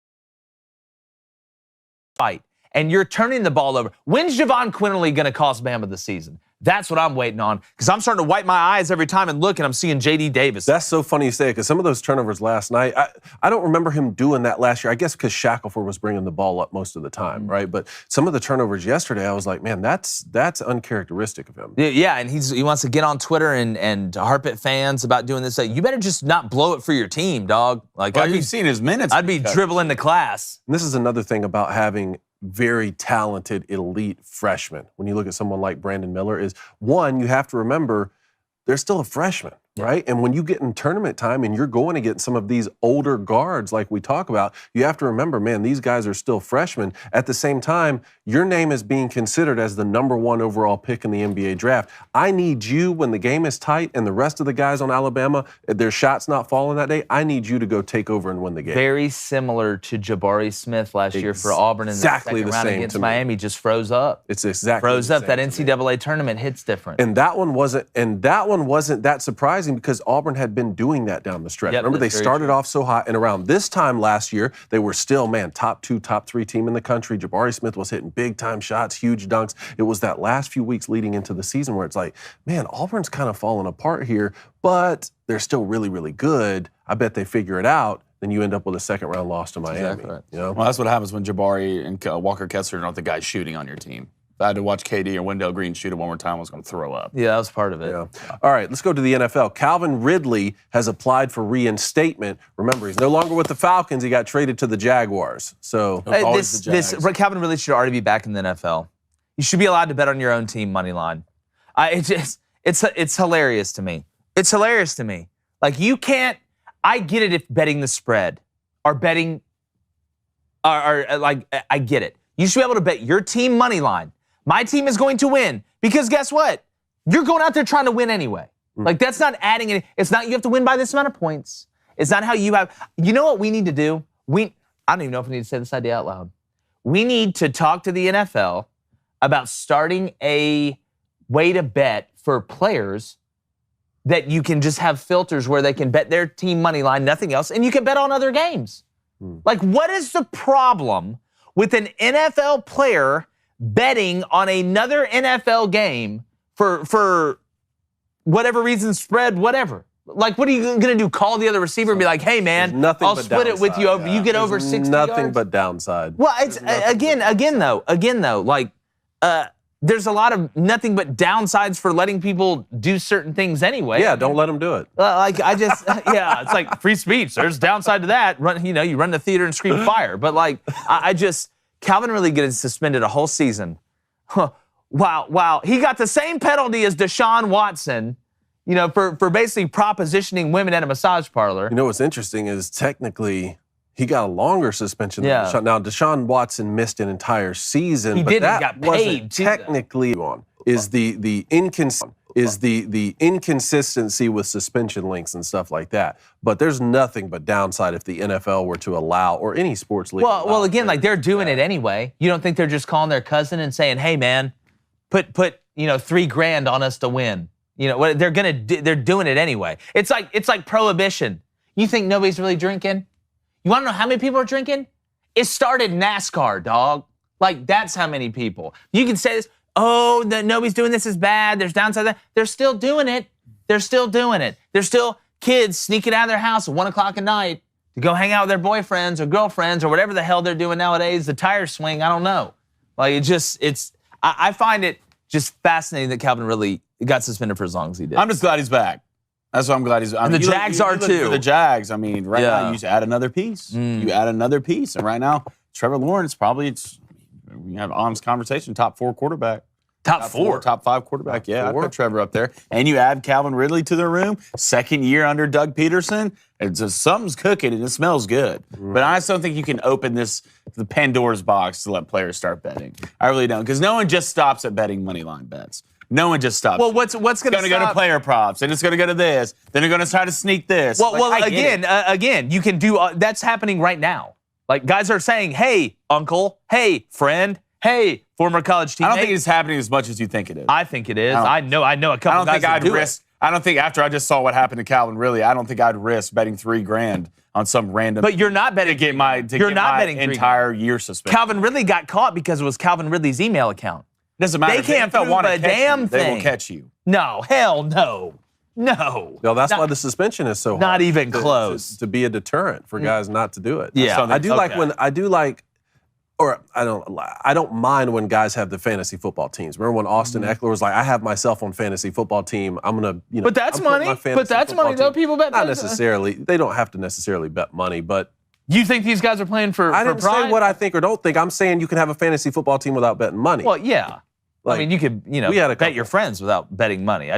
Fight. And you're turning the ball over. When's Javon Quinterly going to cost Bama the season? That's what I'm waiting on. Because I'm starting to wipe my eyes every time and look, and I'm seeing J.D. Davis. That's so funny you say it, because some of those turnovers last night, I don't remember him doing that last year. I guess because Shackelford was bringing the ball up most of the time, right? But some of the turnovers yesterday, I was like, man, that's uncharacteristic of him. Yeah, and he wants to get on Twitter and harp at fans about doing this. Like, you better just not blow it for your team, dog. Like, you've seen his minutes. I'd be dribbling to class. And this is another thing about having very talented, elite freshmen. When you look at someone like Brandon Miller, is one, you have to remember they're still a freshman, right? And when you get in tournament time and you're going to get some of these older guards like we talk about, you have to remember, man, these guys are still freshmen. At the same time, your name is being considered as the #1 overall pick in the NBA draft. I need you, when the game is tight and the rest of the guys on Alabama, their shots not falling that day, I need you to go take over and win the game. Very similar to Jabari Smith last year for Auburn in the second round against Miami. Just froze up. It's exactly froze the up. same That to me. NCAA tournament hits different. And that one wasn't that surprising surprising because Auburn had been doing that down the stretch. Yep, Remember, they that's very started true. off so hot, and around this time last year, they were still, top 2, top 3 team in the country. Jabari Smith was hitting big-time shots, huge dunks. It was that last few weeks leading into the season where it's like, man, Auburn's kind of falling apart here, but they're still really, really good. I bet they figure it out. Then you end up with a second-round loss to Miami. Exactly right. You know? Well, that's what happens when Jabari and Walker Kessler aren't the guys shooting on your team. If I had to watch KD or Wendell Green shoot it one more time, I was going to throw up. Yeah, that was part of it. Yeah. All right, let's go to the NFL. Calvin Ridley has applied for reinstatement. Remember, he's no longer with the Falcons. He got traded to the Jaguars. So Always the Jags. Calvin Ridley should already be back in the NFL. You should be allowed to bet on your own team money line. It's hilarious to me. It's hilarious to me. Like, you can't. I get it if betting the spread or betting are like, I get it. You should be able to bet your team money line. My team is going to win because guess what? You're going out there trying to win anyway. Like, that's not adding any. It's not you have to win by this amount of points. It's not how you have. You know what we need to do? I don't even know if we need to say this idea out loud. We need to talk to the NFL about starting a way to bet for players that you can just have filters where they can bet their team money line, nothing else, and you can bet on other games. Like, what is the problem with an NFL player betting on another NFL game for whatever reason, spread, whatever? Like, what are you going to do? Call the other receiver and be like, hey, man, I'll split it with you over. You get over 60 yards? Nothing but downside. Well, it's again though, like, there's a lot of nothing but downsides for letting people do certain things anyway. Yeah, don't let them do it. Like, I just, yeah, it's like free speech. There's downside to that. You run the theater and scream fire. But like, I just, Calvin Ridley getting suspended a whole season. Huh. Wow. He got the same penalty as Deshaun Watson, for basically propositioning women at a massage parlor. You know what's interesting is technically he got a longer suspension than Yeah. Deshaun. Now, Deshaun Watson missed an entire season, He but did, that got wasn't paid, too, technically on. Is the inconsistency with suspension links and stuff like that. But there's nothing but downside if the NFL were to allow, or any sports league. Well, again, like, they're doing it anyway. You don't think they're just calling their cousin and saying, hey, man, put $3,000 on us to win. What they're gonna do, they're doing it anyway. It's like prohibition. You think nobody's really drinking? You want to know how many people are drinking? It started NASCAR, dog. Like, that's how many people. You can say this, nobody's doing this is bad. There's downside to that. They're still doing it. There's still kids sneaking out of their house at 1 o'clock at night to go hang out with their boyfriends or girlfriends or whatever the hell they're doing nowadays. The tire swing, I don't know. Like, I find it just fascinating that Calvin Ridley got suspended for as long as he did. I'm just glad he's back. That's why I'm glad he's. And the Jags are you look too. For the Jags, I mean, right Yeah. now you just add another piece. You add another piece, and right now Trevor Lawrence we have an honest conversation. Top 4 quarterback. Top 4. Top 5 quarterback. Top Yeah, I 4. put Trevor up there. And you add Calvin Ridley to the room. Second year under Doug Peterson. It's just, something's cooking and it smells good. But I just don't think you can open the Pandora's box to let players start betting. I really don't, because no one just stops at betting money line bets. No one just stops. Well, what's going to stop? It's going to go to player props, and it's going to go to this. Then they're going to try to sneak this. Well, I get it. again, you can do. That's happening right now. Like, guys are saying, "Hey, uncle. Hey, friend. Hey, former college teammate." I don't think it's happening as much as you think it is. I think it is. I know a couple I don't guys think that I'd do it. risk. I don't think after I just saw what happened to Calvin Ridley, I don't think I'd risk betting $3,000 on some random. But you're not betting. to get my betting entire year suspension. Calvin Ridley got caught because it was Calvin Ridley's email account. Doesn't matter. They If can't the NFL prove wanna a catch damn you, They thing. will catch you. No, hell no. No. Well, that's why the suspension is so hard. Not even To- close. To be a deterrent for guys not to do it. Yeah. So I do like Okay. when I don't mind when guys have the fantasy football teams. Remember when Austin Eckler was like, I have myself on fantasy football team. I'm gonna, But that's I'm putting money. my But fantasy that's football money, though. team. People bet Not that. necessarily. They don't have to necessarily bet money, but You think these guys are playing for I didn't pride? say what I think or don't think. I'm saying you can have a fantasy football team without betting money. Well, yeah. Like, I mean, you could, we had a bet couple. your friends without betting money.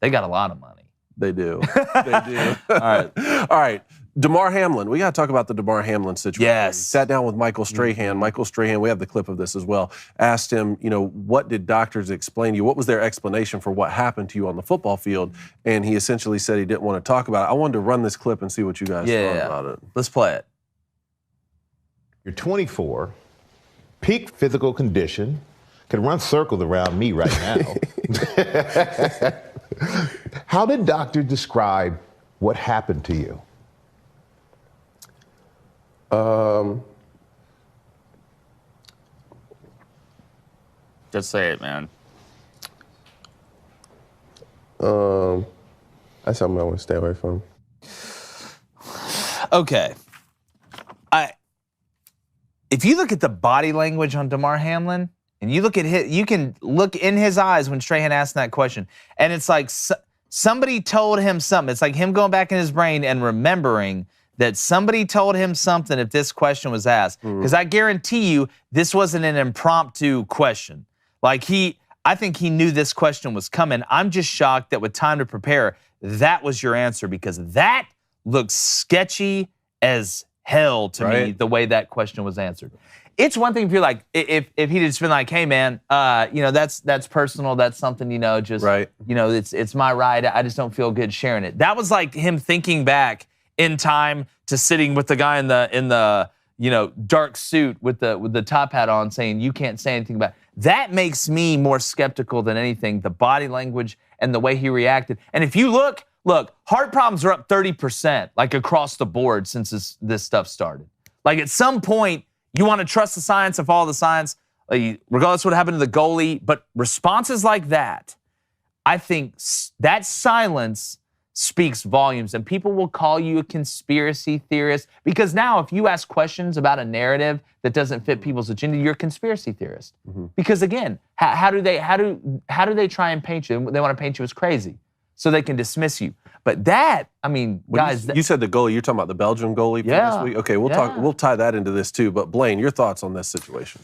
They got a lot of money. They do. They do. All right. DeMar Hamlin. We got to talk about the DeMar Hamlin situation. Yes. Sat down with Michael Strahan. Michael Strahan, we have the clip of this as well, asked him, what did doctors explain to you? What was their explanation for what happened to you on the football field? And he essentially said he didn't want to talk about it. I wanted to run this clip and see what you guys thought about it. Let's play it. You're 24, peak physical condition, can run circles around me right now. How did doctors describe what happened to you? Just say it, man. That's something I want to stay away from. Okay. If you look at the body language on Damar Hamlin, and you look at you can look in his eyes when Strahan asked that question, and it's like somebody told him something. It's like him going back in his brain and remembering that somebody told him something if this question was asked. Because I guarantee you, this wasn't an impromptu question. Like I think he knew this question was coming. I'm just shocked that with time to prepare, that was your answer, because that looks sketchy as hell to me, the way that question was answered. It's one thing if you're like, if he'd just been like, hey man, that's personal, that's something, just, it's my ride, I just don't feel good sharing it. That was like him thinking back in time to sitting with the guy in the dark suit with the top hat on saying, you can't say anything about it. That makes me more skeptical than anything, the body language and the way he reacted. And if you look, heart problems are up 30%, like across the board since this stuff started. Like at some point, you want to trust the science and follow the science, regardless of what happened to the goalie. But responses like that, I think that silence speaks volumes. And people will call you a conspiracy theorist, because now if you ask questions about a narrative that doesn't fit people's agenda, you're a conspiracy theorist. Because again, how do they try and paint you? They want to paint you as crazy so they can dismiss you. But that, guys, you said the goalie. You're talking about the Belgian goalie for this week. Okay, we'll tie that into this too. But Blaine, your thoughts on this situation?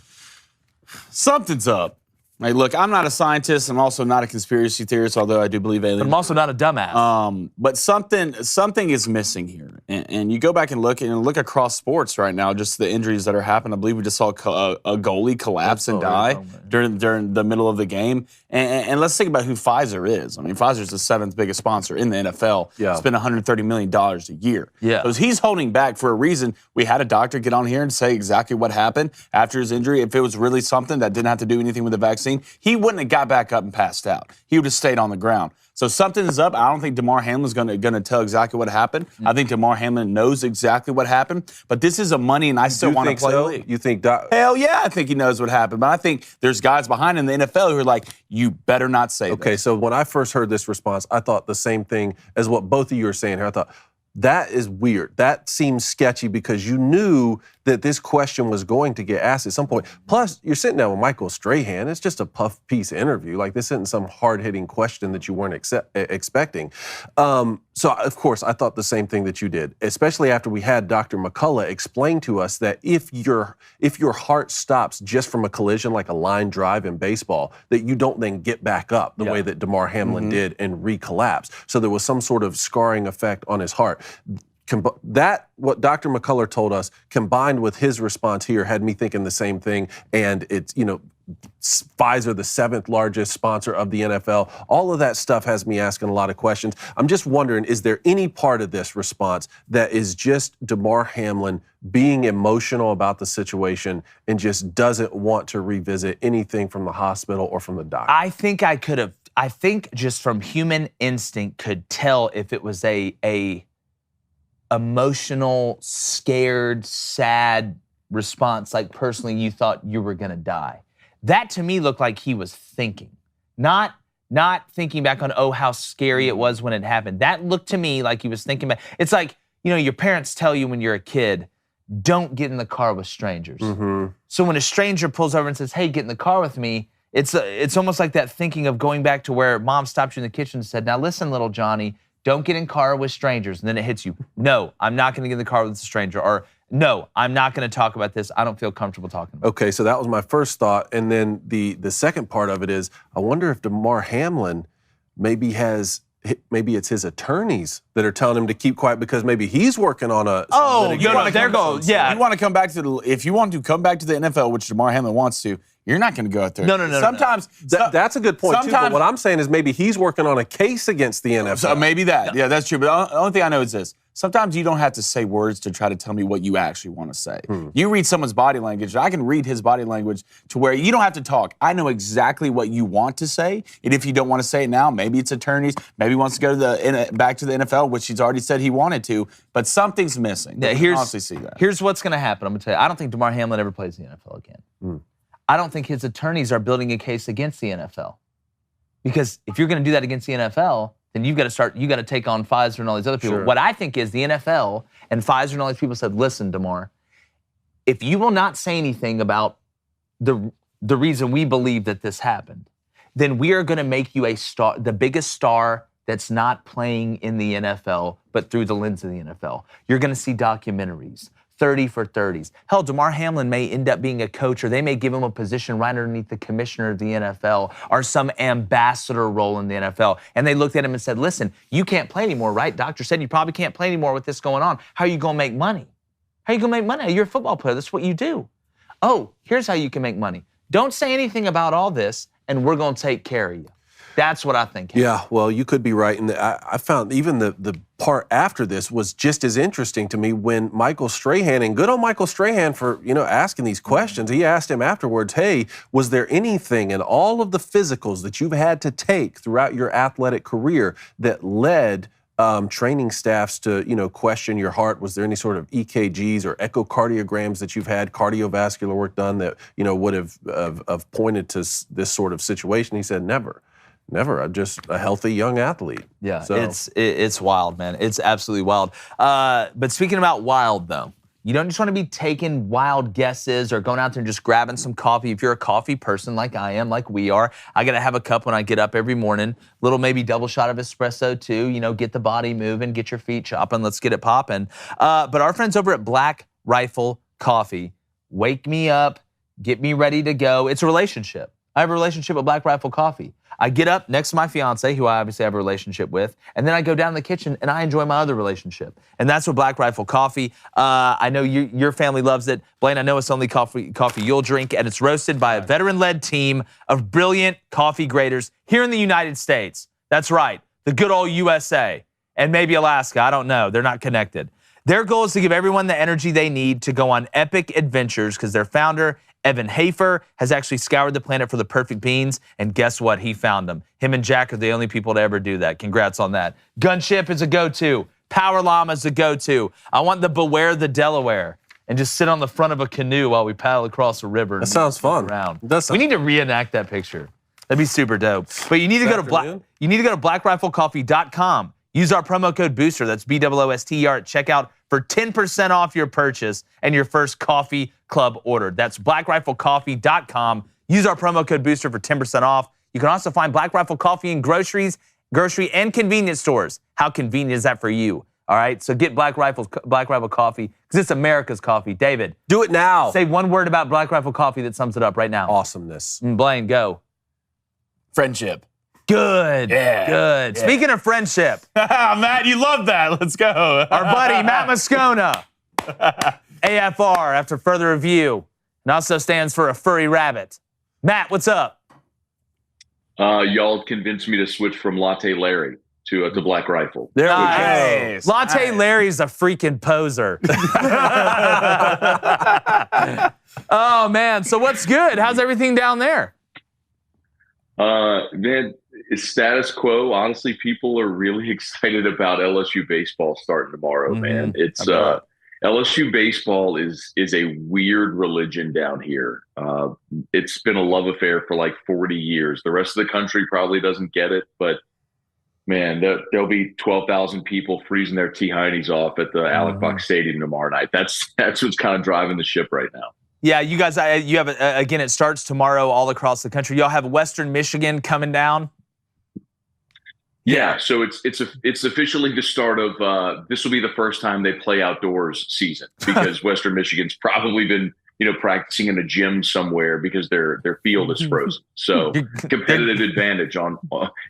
Something's up. Like, look, I'm not a scientist. I'm also not a conspiracy theorist, although I do believe aliens. But I'm also not a dumbass. But something is missing here. And you go back and look across sports right now, just the injuries that are happening. I believe we just saw a goalie collapse and die during the middle of the game. And let's think about who Pfizer is. Pfizer's the 7th biggest sponsor in the NFL. Yeah. Spend $130 million a year. Yeah. So he's holding back for a reason. We had a doctor get on here and say exactly what happened after his injury. If it was really something that didn't have to do anything with the vaccine, he wouldn't have got back up and passed out. He would have stayed on the ground. So something is up. I don't think Damar Hamlin's going to tell exactly what happened. I think Damar Hamlin knows exactly what happened. But this is a money, and I still want to play the league. You think Hell yeah, I think he knows what happened. But I think there's guys behind in the NFL who are like, you better not say that. Okay, so when I first heard this response, I thought the same thing as what both of you are saying here. I thought, that is weird. That seems sketchy, because you knew that this question was going to get asked at some point. Plus, you're sitting down with Michael Strahan. It's just a puff piece interview. Like, this isn't some hard-hitting question that you weren't expecting. So, of course, I thought the same thing that you did, especially after we had Dr. McCullough explain to us that if your heart stops just from a collision, like a line drive in baseball, that you don't then get back up the way that Damar Hamlin did and recollapsed. So there was some sort of scarring effect on his heart. That, what Dr. McCullough told us, combined with his response here, had me thinking the same thing. And it's, Pfizer, the 7th largest sponsor of the NFL, all of that stuff has me asking a lot of questions. I'm just wondering, is there any part of this response that is just Damar Hamlin being emotional about the situation and just doesn't want to revisit anything from the hospital or from the doctor? I think just from human instinct could tell if it was a emotional, scared, sad response, like personally you thought you were going to die. That to me looked like he was thinking, not thinking back on, how scary it was when it happened. That looked to me like he was thinking back. It's like, your parents tell you when you're a kid, don't get in the car with strangers. So when a stranger pulls over and says, hey, get in the car with me, it's almost like that thinking of going back to where mom stopped you in the kitchen and said, now listen, little Johnny, don't get in car with strangers. And then it hits you. No, I'm not going to get in the car with a stranger. Or no, I'm not going to talk about this. I don't feel comfortable talking about it. Okay, so that was my first thought. And then the second part of it is, I wonder if Damar Hamlin maybe it's his attorneys that are telling him to keep quiet, because maybe he's working on a... there goes. Yeah. If you want to come back to the NFL, which Damar Hamlin wants to, You're not going to go out there. No. Sometimes That's a good point, too. But sometimes- what I'm saying is maybe he's working on a case against the NFL. So maybe that. Yeah, that's true. But the only thing I know is this. Sometimes you don't have to say words to try to tell me what you actually want to say. You read someone's body language. I can read his body language to where you don't have to talk. I know exactly what you want to say. And if you don't want to say it now, maybe it's attorneys. Maybe he wants to go to back to the NFL, which he's already said he wanted to. But something's missing. Yeah, I can honestly see that. Here's what's going to happen. I'm going to tell you. I don't think Damar Hamlin ever plays in the NFL again. I don't think his attorneys are building a case against the NFL. Because if you're going to do that against the NFL, then you got to take on Pfizer and all these other people. Sure. What I think is the NFL and Pfizer and all these people said, listen, Damar, if you will not say anything about the reason we believe that this happened, then we are going to make you a star, the biggest star that's not playing in the NFL, but through the lens of the NFL. You're going to see documentaries. 30 for 30s. Hell, Damar Hamlin may end up being a coach, or they may give him a position right underneath the commissioner of the NFL or some ambassador role in the NFL. And they looked at him and said, listen, you can't play anymore, right? Doctor said you probably can't play anymore with this going on. How are you going to make money? How are you going to make money? You're a football player. That's what you do. Oh, here's how you can make money. Don't say anything about all this, and we're going to take care of you. That's what I think. Yeah, well, you could be right. And I found even the part after this was just as interesting to me when Michael Strahan, and good on Michael Strahan for, asking these questions. He asked him afterwards, hey, was there anything in all of the physicals that you've had to take throughout your athletic career that led training staffs to, question your heart? Was there any sort of EKGs or echocardiograms that you've had, cardiovascular work done that, would have pointed to this sort of situation? He said, never. Never. I'm just a healthy young athlete. Yeah, so. it's wild, man. It's absolutely wild. But speaking about wild, though, you don't just want to be taking wild guesses or going out there and just grabbing some coffee. If you're a coffee person like I am, like we are, I got to have a cup when I get up every morning. Little maybe double shot of espresso too. Get the body moving, get your feet chopping. Let's get it popping. But our friends over at Black Rifle Coffee, wake me up, get me ready to go. It's a relationship. I have a relationship with Black Rifle Coffee. I get up next to my fiance, who I obviously have a relationship with, and then I go down in the kitchen and I enjoy my other relationship. And that's with Black Rifle Coffee. I know your family loves it. Blaine, I know it's only coffee you'll drink, and it's roasted by a veteran-led team of brilliant coffee graders here in the United States. That's right, the good old USA, and maybe Alaska. I don't know. They're not connected. Their goal is to give everyone the energy they need to go on epic adventures because their founder, Evan Hafer, has actually scoured the planet for the perfect beans, and guess what? He found them. Him and Jack are the only people to ever do that. Congrats on that. Gunship is a go-to. Power Llama is a go-to. I want the Beware the Delaware and just sit on the front of a canoe while we paddle across a river. That sounds fun. Around. We need to reenact that picture. That'd be super dope. But you need to go to blackriflecoffee.com. Use our promo code BOOSTER, that's BOOSTER at checkout for 10% off your purchase and your first coffee club order. That's blackriflecoffee.com. Use our promo code BOOSTER for 10% off. You can also find Black Rifle Coffee in grocery and convenience stores. How convenient is that for you? All right, so get Black Rifle Coffee because it's America's coffee. David. Do it now. Say one word about Black Rifle Coffee that sums it up right now. Awesomeness. Blaine, go. Friendship. Good. Yeah. Good. Yeah. Speaking of friendship. Matt, you love that. Let's go. Our buddy, Matt Moscona. AFR, after further review, and also stands for a furry rabbit. Matt, what's up? Y'all convinced me to switch from Latte Larry to Black Rifle. There we go. Latte Larry's a freaking poser. Oh, man. So what's good? How's everything down there? Man, it's status quo. Honestly, people are really excited about LSU baseball starting tomorrow, man. It's LSU baseball is a weird religion down here. It's been a love affair for like 40 years. The rest of the country probably doesn't get it, but man, there'll be 12,000 people freezing their T-Heinies off at the Alec Buck Stadium tomorrow night. That's what's kind of driving the ship right now. Yeah, you guys, you have, again, it starts tomorrow all across the country. Y'all have Western Michigan coming down? Yeah, so it's officially the start of, this will be the first time they play outdoors season because Western Michigan's probably been practicing in a gym somewhere because their field is frozen. So competitive advantage on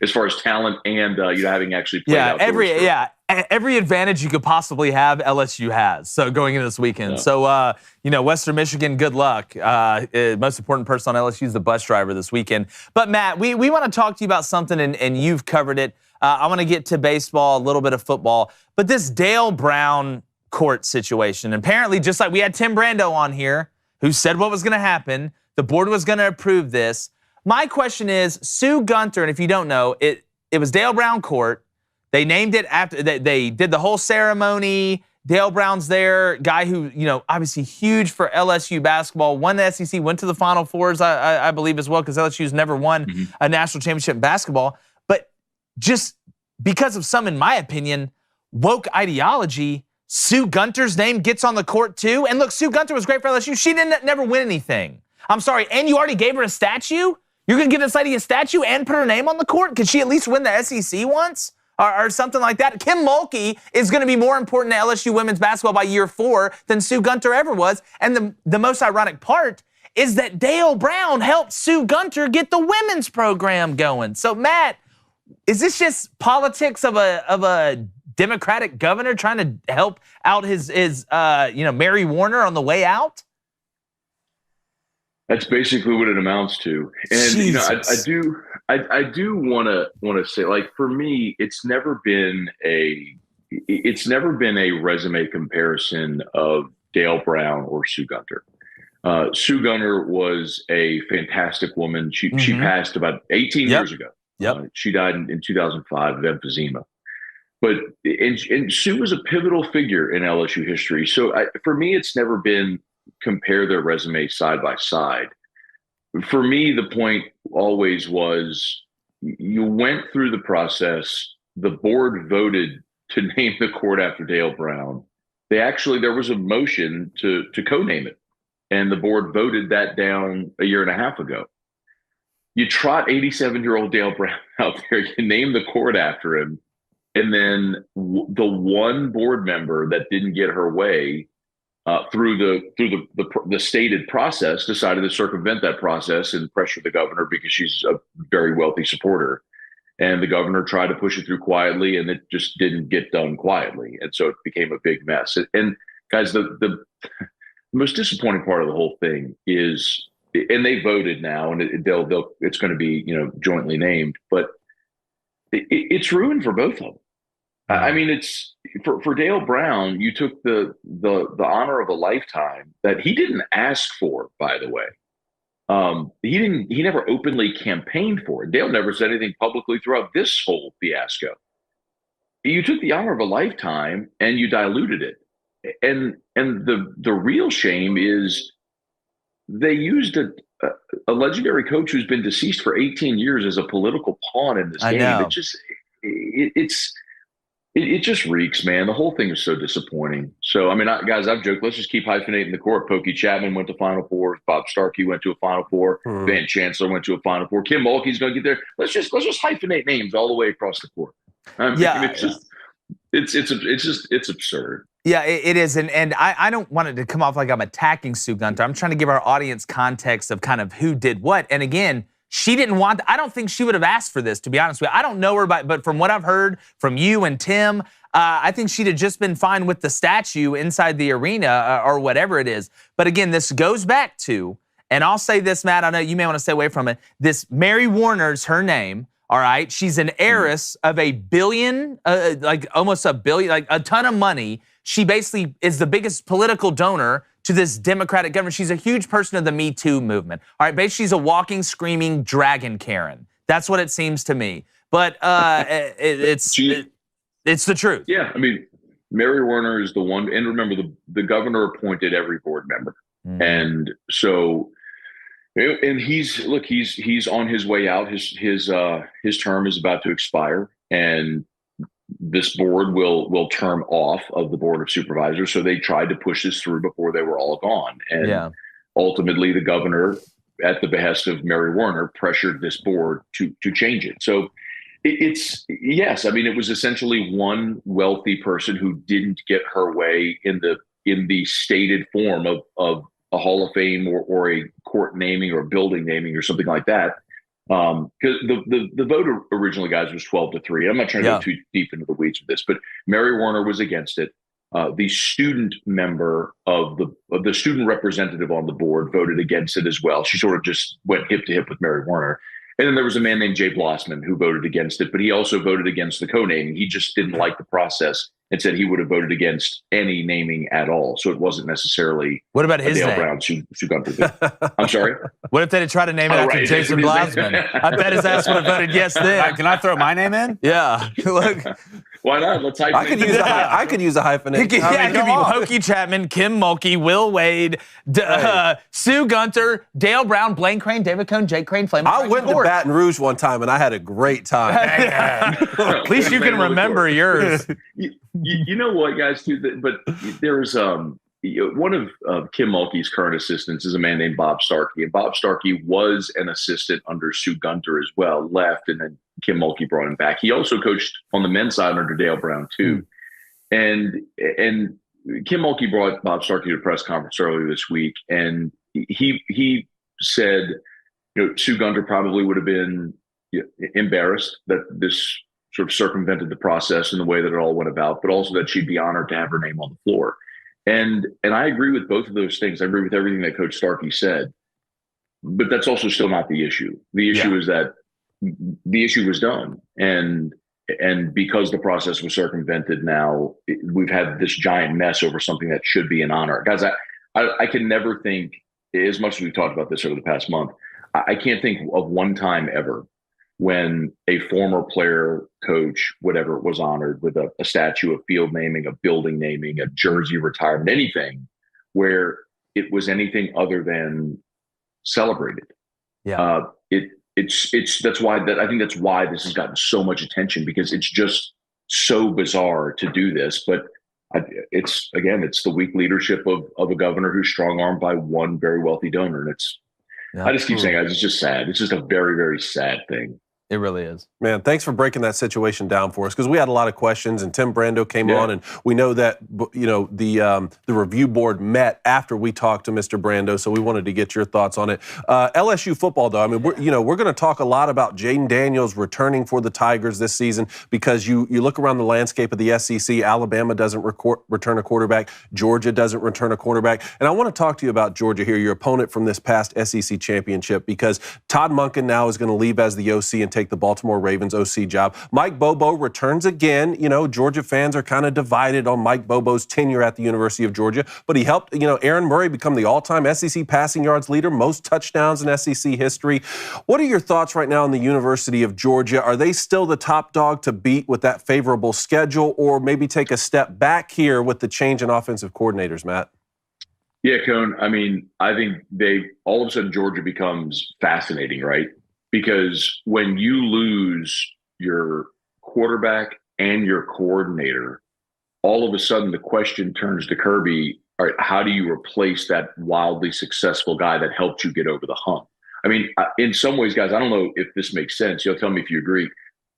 as far as talent and having actually played outdoors. Every advantage you could possibly have, LSU has. So going into this weekend. Yeah. So, Western Michigan, good luck. Most important person on LSU is the bus driver this weekend. But, Matt, we want to talk to you about something, and you've covered it. I want to get to baseball, a little bit of football. But this Dale Brown court situation, apparently just like we had Tim Brando on here who said what was going to happen, the board was going to approve this. My question is, Sue Gunter, and if you don't know, it was Dale Brown court. They named it after they did the whole ceremony. Dale Brown's there, guy who, obviously huge for LSU basketball, won the SEC, went to the Final Fours, I believe as well, because LSU's never won a national championship in basketball. But just because of some, in my opinion, woke ideology, Sue Gunter's name gets on the court too. And look, Sue Gunter was great for LSU. She didn't never win anything. I'm sorry. And you already gave her a statue? You're going to give this lady a statue and put her name on the court? Could she at least win the SEC once? Or something like that. Kim Mulkey is going to be more important to LSU women's basketball by year 4 than Sue Gunter ever was. And the most ironic part is that Dale Brown helped Sue Gunter get the women's program going. So, Matt, is this just politics of a Democratic governor trying to help out his Mary Warner on the way out? That's basically what it amounts to. And Jesus. I do want to say, like, for me, it's never been a resume comparison of Dale Brown or Sue Gunter. Sue Gunter was a fantastic woman. She passed about 18 years ago. Yep. She died in 2005 of emphysema. But and Sue was a pivotal figure in LSU history. So for me, it's never been compare their resumes side by side. For me, the point always was you went through the process. The board voted to name the court after Dale Brown. There was a motion to co-name it, and the board voted that down a year and a half ago. You trot 87-year-old Dale Brown out there, you name the court after him, and then the one board member that didn't get her way through the stated process decided to circumvent that process and pressure the governor because she's a very wealthy supporter. And the governor tried to push it through quietly, and it just didn't get done quietly. And so it became a big mess. And guys, the most disappointing part of the whole thing is, and they voted now, and it's going to be jointly named, but it's ruined for both of them. I mean, it's for Dale Brown. You took the honor of a lifetime that he didn't ask for, by the way. He never openly campaigned for it. Dale never said anything publicly throughout this whole fiasco. You took the honor of a lifetime and you diluted it. And the real shame is they used a legendary coach who's been deceased for 18 years as a political pawn in this game. Know. It just reeks, man. The whole thing is so disappointing. So, I mean, guys, I've joked, let's just keep hyphenating the court. Pokey Chapman went to Final Four. Bob Starkey went to a Final Four. Van Chancellor went to a Final Four. Kim Mulkey's going to get there. Let's just hyphenate names all the way across the court. I mean, it's absurd. Yeah, it is. And I don't want it to come off like I'm attacking Sue Gunter. I'm trying to give our audience context of kind of who did what. And again, she didn't want, I don't think she would have asked for this, to be honest with you. I don't know her, but from what I've heard from you and Tim, I think she'd have just been fine with the statue inside the arena or whatever it is. But again, this goes back to, and I'll say this, Matt, I know you may want to stay away from it. This Mary Warner's her name, all right? She's an heiress of $1 billion, like almost $1 billion, like a ton of money. She basically is the biggest political donor to this Democratic government. She's a huge person of the Me Too movement. All right, basically she's a walking, screaming dragon Karen. That's what it seems to me. But it's the truth. Yeah, I mean, Mary Warner is the one, and remember, the governor appointed every board member. And so, and he's on his way out. His term is about to expire, and this board will term off of the Board of Supervisors. So they tried to push this through before they were all gone. And ultimately the governor, at the behest of Mary Warner, pressured this board to change it. So yes, I mean, it was essentially one wealthy person who didn't get her way in the stated form of a Hall of Fame or a court naming or building naming or something like that. Because the vote originally, guys, was 12-3. I'm not trying to go too deep into the weeds of this, but Mary Warner was against it. The student member of the student representative on the board voted against it as well. She sort of just went hip to hip with Mary Warner. And then there was a man named Jay Blossman who voted against it, but he also voted against the co-naming. He just didn't like the process and said he would have voted against any naming at all. So it wasn't necessarily what about his Dale name? Brown, Sue Gunter. I'm sorry? What if they had tried to name it after Jason Blossman? I bet his ass would have voted yes then. Can I throw my name in? Yeah. Look. Why not? Let's hyphenate. I could use a hyphenate. It could be Pokey Chapman, Kim Mulkey, Will Wade, Sue Gunter, Dale Brown, Blaine Crane, David Cohn, Jake Crane, Flame. I went to Baton Rouge one time and I had a great time. At least you can remember yours. You know what, guys? Too, but there's one of Kim Mulkey's current assistants is a man named Bob Starkey, and Bob Starkey was an assistant under Sue Gunter as well. Left, and then Kim Mulkey brought him back. He also coached on the men's side under Dale Brown too, and Kim Mulkey brought Bob Starkey to a press conference earlier this week, and he said, Sue Gunter probably would have been embarrassed that this sort of circumvented the process in the way that it all went about, but also that she'd be honored to have her name on the floor. And I agree with both of those things. I agree with everything that Coach Starkey said, but that's also still not the issue. The issue is that the issue was done. And because the process was circumvented now, we've had this giant mess over something that should be an honor. Guys, I can never think, as much as we've talked about this over the past month, I can't think of one time ever when a former player, coach, whatever, was honored with a statue, a field naming, a building naming, a jersey retirement, anything where it was anything other than celebrated. Yeah. That's why I think that's why this has gotten so much attention, because it's just so bizarre to do this. But it's the weak leadership of a governor who's strong-armed by one very wealthy donor. And I just keep saying, guys, it's just sad. It's just a very, very sad thing. It really is. Man, thanks for breaking that situation down for us, because we had a lot of questions, and Tim Brando came on, and we know that the review board met after we talked to Mr. Brando, so we wanted to get your thoughts on it. LSU football, though, I mean, we're going to talk a lot about Jaden Daniels returning for the Tigers this season, because you look around the landscape of the SEC, Alabama doesn't return a quarterback, Georgia doesn't return a quarterback, and I want to talk to you about Georgia here, your opponent from this past SEC championship, because Todd Monken now is going to leave as the OC and take the Baltimore Ravens OC job. Mike Bobo returns again. Georgia fans are kind of divided on Mike Bobo's tenure at the University of Georgia, but he helped, Aaron Murray become the all-time SEC passing yards leader, most touchdowns in SEC history. What are your thoughts right now on the University of Georgia? Are they still the top dog to beat with that favorable schedule, or maybe take a step back here with the change in offensive coordinators, Matt? Yeah, Cone. I mean, I think all of a sudden Georgia becomes fascinating, right? Because when you lose your quarterback and your coordinator, all of a sudden the question turns to Kirby, all right, how do you replace that wildly successful guy that helped you get over the hump? I mean, in some ways, guys, I don't know if this makes sense. You'll tell me if you agree.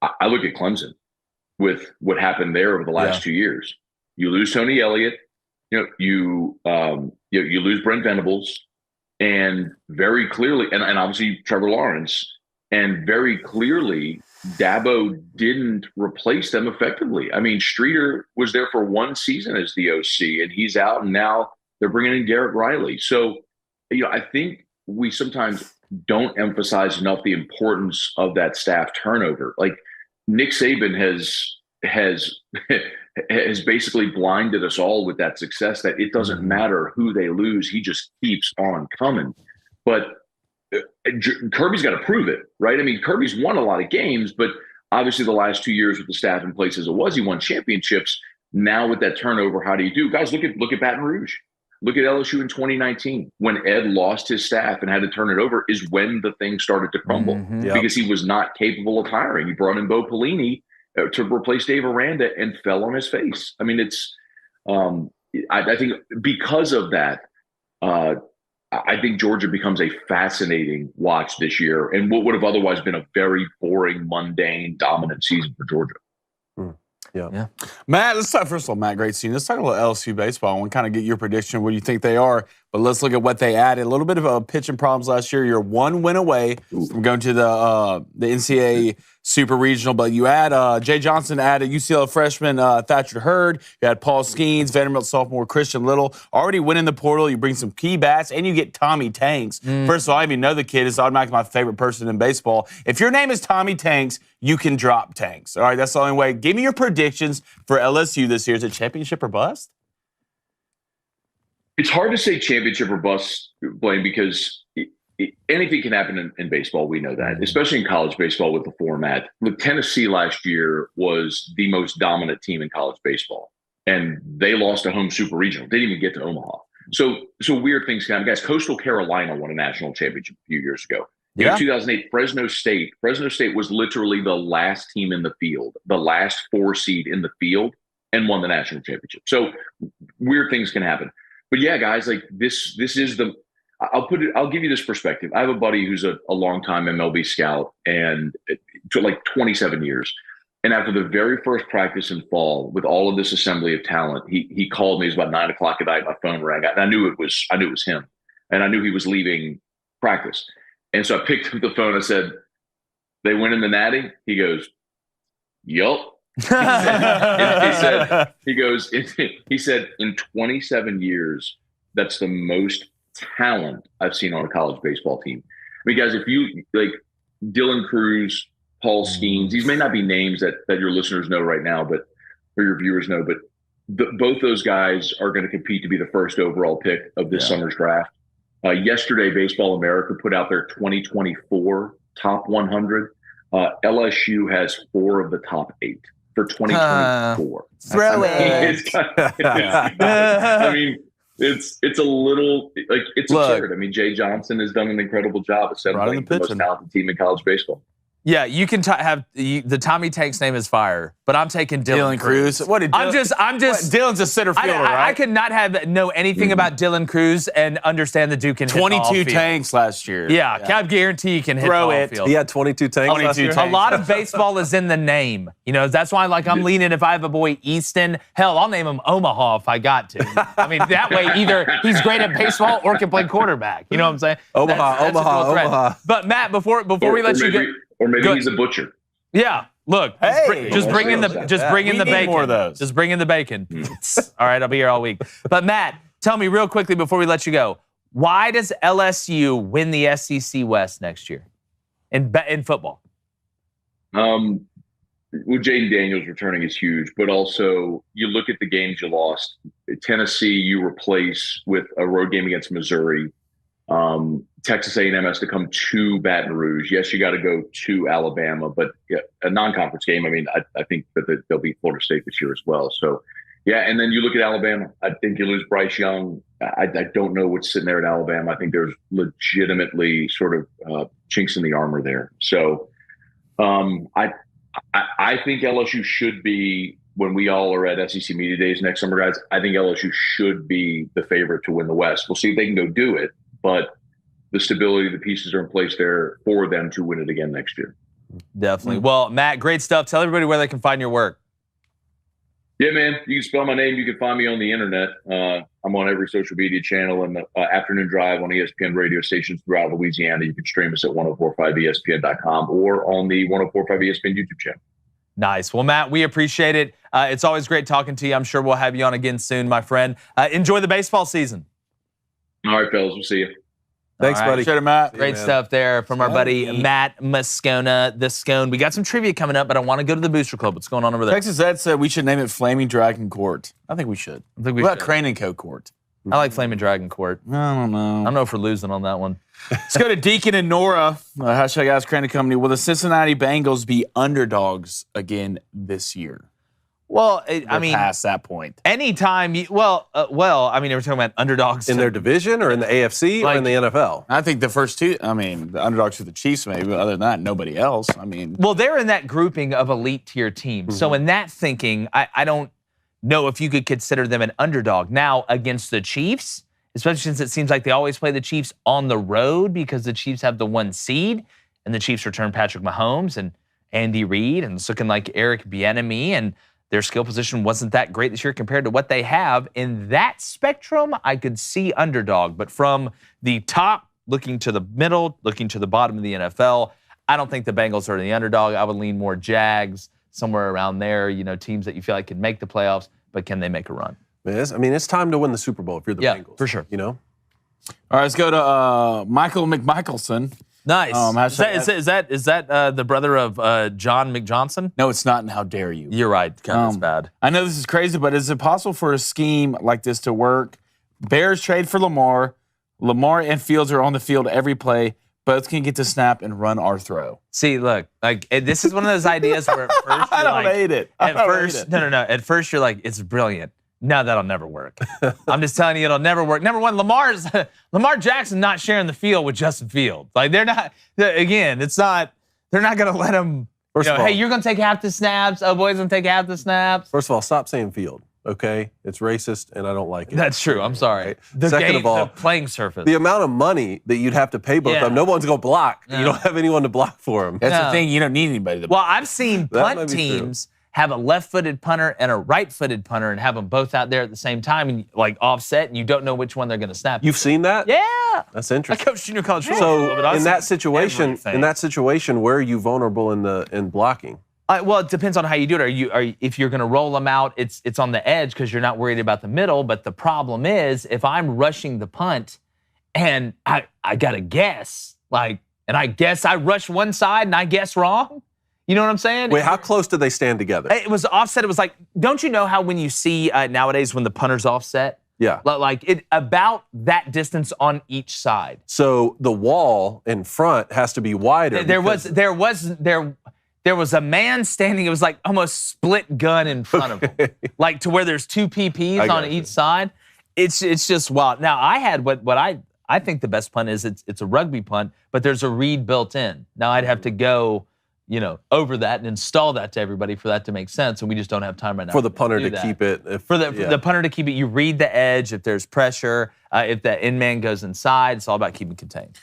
I look at Clemson with what happened there over the last 2 years. You lose Tony Elliott, you lose Brent Venables, and very clearly, and obviously Trevor Lawrence. And very clearly, Dabo didn't replace them effectively. I mean, Streeter was there for one season as the OC, and he's out, and now they're bringing in Garrett Riley. So, I think we sometimes don't emphasize enough the importance of that staff turnover. Like, Nick Saban has basically blinded us all with that success, that it doesn't matter who they lose, he just keeps on coming. But Kirby's got to prove it, right? I mean, Kirby's won a lot of games, but obviously the last 2 years with the staff in place as it was, he won championships. Now with that turnover, how do you do? Guys, look at Baton Rouge. Look at LSU in 2019. When Ed lost his staff and had to turn it over is when the thing started to crumble because he was not capable of hiring. He brought in Bo Pelini to replace Dave Aranda and fell on his face. I mean, it's I think because of that, I think Georgia becomes a fascinating watch this year, and what would have otherwise been a very boring, mundane, dominant season for Georgia. Matt, let's talk, first of all, Matt, great seeing you. Let's talk about LSU baseball and kind of get your prediction. What do you think they are? But let's look at what they added. A little bit of a pitching problems last year. You're 1 win away from going to the NCAA Super Regional. But you add Jay Johnson, added UCLA freshman Thatcher Hurd. You had Paul Skeens, Vanderbilt sophomore Christian Little. Already winning the portal. You bring some key bats, and you get Tommy Tanks. First of all, I even know the kid is automatically my favorite person in baseball. If your name is Tommy Tanks, you can drop Tanks. All right, that's the only way. Give me your predictions for LSU this year. Is it championship or bust? It's hard to say championship or bust, Blaine, because anything can happen in baseball. We know that, especially in college baseball with the format. Look, Tennessee last year was the most dominant team in college baseball, and they lost a home super regional. They didn't even get to Omaha. So weird things can happen. Guys, Coastal Carolina won a national championship a few years ago. In 2008, Fresno State was literally the last team in the field, the last 4 seed in the field, and won the national championship. So weird things can happen. But yeah, guys, like this is I'll give you this perspective. I have a buddy who's a longtime MLB scout and like 27 years. And after the very first practice in fall, with all of this assembly of talent, he called me. It was about 9 o'clock at night. My phone rang. And I knew it was him. And I knew he was leaving practice. And so I picked up the phone. I said, "They went in the Natty?" He goes, "Yup." He said, in 27 years, that's the most talent I've seen on a college baseball team. I mean, guys, if you like Dylan Cruz, Paul Skeens, these may not be names that your listeners know right now, or your viewers know, but both those guys are going to compete to be the first overall pick of this summer's draft. Yesterday, Baseball America put out their 2024 top 100. LSU has 4 of the top 8. For 2024. Throw it. I mean, it's a little like it's absurd. I mean, Jay Johnson has done an incredible job assembling the most talented team in college baseball. Yeah, you can have the Tommy Tanks name is fire, but I'm taking Dylan Cruz. What did I'm just Dylan's a center fielder, right? I could not know anything about Dylan Cruz and understand the Duke can hit 22 tanks last year. Yeah, I guarantee he can hit the ball field. He had 22 tanks last year. A lot of baseball is in the name. You know, that's why I'm leaning if I have a boy Easton. Hell, I'll name him Omaha if I got to. I mean, that way either he's great at baseball or can play quarterback. You know what I'm saying? Omaha. But Matt, before we let you go. Or maybe he's a butcher. Yeah, look, just bring in the bacon. More of those. Just bring in the bacon. All right, I'll be here all week. But Matt, tell me real quickly before we let you go, why does LSU win the SEC West next year in football? Well, Jaden Daniels returning is huge, but also you look at the games you lost. Tennessee, you replace with a road game against Missouri. Texas A&M has to come to Baton Rouge. Yes, you got to go to Alabama, but a non-conference game. I mean, I think that they'll beat Florida State this year as well. So, yeah, and then you look at Alabama. I think you lose Bryce Young. I don't know what's sitting there at Alabama. I think there's legitimately sort of chinks in the armor there. So, I think LSU should be, when we all are at SEC Media Days next summer, guys, I think LSU should be the favorite to win the West. We'll see if they can go do it, but the stability, the pieces are in place there for them to win it again next year. Definitely. Well, Matt, great stuff. Tell everybody where they can find your work. Yeah, man. You can spell my name. You can find me on the internet. I'm on every social media channel and the afternoon drive on ESPN radio stations throughout Louisiana. You can stream us at 1045ESPN.com or on the 1045 ESPN YouTube channel. Nice. Well, Matt, we appreciate it. It's always great talking to you. I'm sure we'll have you on again soon, my friend. Enjoy the baseball season. All right, fellas. We'll see you. Thanks, buddy. Appreciate it, Matt. Great stuff there from our buddy Matt Moscona, the Scone. We got some trivia coming up, but I want to go to the Booster Club. What's going on over there? Texas Ed said we should name it Flaming Dragon Court. I think we should. I think we what should. about Crane and Co. Court? I like Flaming Dragon Court. I don't know. I don't know if we're losing on that one. Let's go to Deacon and Nora. Hashtag Ask Crane and Company. Will the Cincinnati Bengals be underdogs again this year? Well, I mean, past that point. Anytime you, I mean, we're talking about underdogs in their division or in the AFC or in the NFL? I think the first two, I mean, the underdogs for the Chiefs maybe, but other than that, nobody else. I mean. Well, they're in that grouping of elite tier teams. Mm-hmm. So in that thinking, I don't know if you could consider them an underdog. Now, against the Chiefs, especially since it seems like they always play the Chiefs on the road because the Chiefs have the 1 seed and the Chiefs return Patrick Mahomes and Andy Reid and it's looking like Eric Bieniemy and their skill position wasn't that great this year compared to what they have. In that spectrum, I could see underdog. But from the top, looking to the middle, looking to the bottom of the NFL, I don't think the Bengals are the underdog. I would lean more Jags, somewhere around there, teams that you feel like can make the playoffs, but can they make a run? It's time to win the Super Bowl if you're the Bengals. For sure. All right, let's go to Michael McMichelson. Nice. Is that the brother of John McJohnson? No, it's not, and how dare you? You're right. That's bad. I know this is crazy, but is it possible for a scheme like this to work? Bears trade for Lamar. Lamar and Fields are on the field every play. Both can get to snap and run our throw. See, look, this is one of those ideas where at first I don't hate it. No. At first you're like, it's brilliant. No, that'll never work. I'm just telling you, it'll never work. Number one, Lamar Jackson not sharing the field with Justin Fields. They're not. Again, it's not. They're not going to let him. Hey, you're going to take half the snaps. Oh, boy's going to take half the snaps. First of all, stop saying field. Okay, it's racist, and I don't like it. That's true. I'm sorry. Right? Second of all, the playing surface. The amount of money that you'd have to pay both of them, no one's going to block. You don't have anyone to block for them. That's the thing. You don't need anybody to block. Well, I've seen punt teams have a left-footed punter and a right-footed punter and have them both out there at the same time and offset, and you don't know which one they're going to snap. You've seen that? Yeah. That's interesting. I coached junior college football. So in that situation, where are you vulnerable in blocking? Well, it depends on how you do it. If you're going to roll them out, it's on the edge because you're not worried about the middle. But the problem is, if I'm rushing the punt and I got to guess, and I guess I rush one side and I guess wrong. You know what I'm saying? Wait, how close did they stand together? It was offset. It was don't you know how when you see nowadays when the punter's offset? Yeah. About that distance on each side. So the wall in front has to be wider. There was a man standing, it was almost split gun in front of him. To where there's two PPs on each side. It's just wild. Now, I had what I think the best punt is, it's a rugby punt, but there's a read built in. Now, I'd have to go, over that and install that to everybody for that to make sense, and we just don't have time right now. For the punter to keep it. For the punter to keep it, you read the edge if there's pressure. If the end man goes inside, it's all about keeping contained.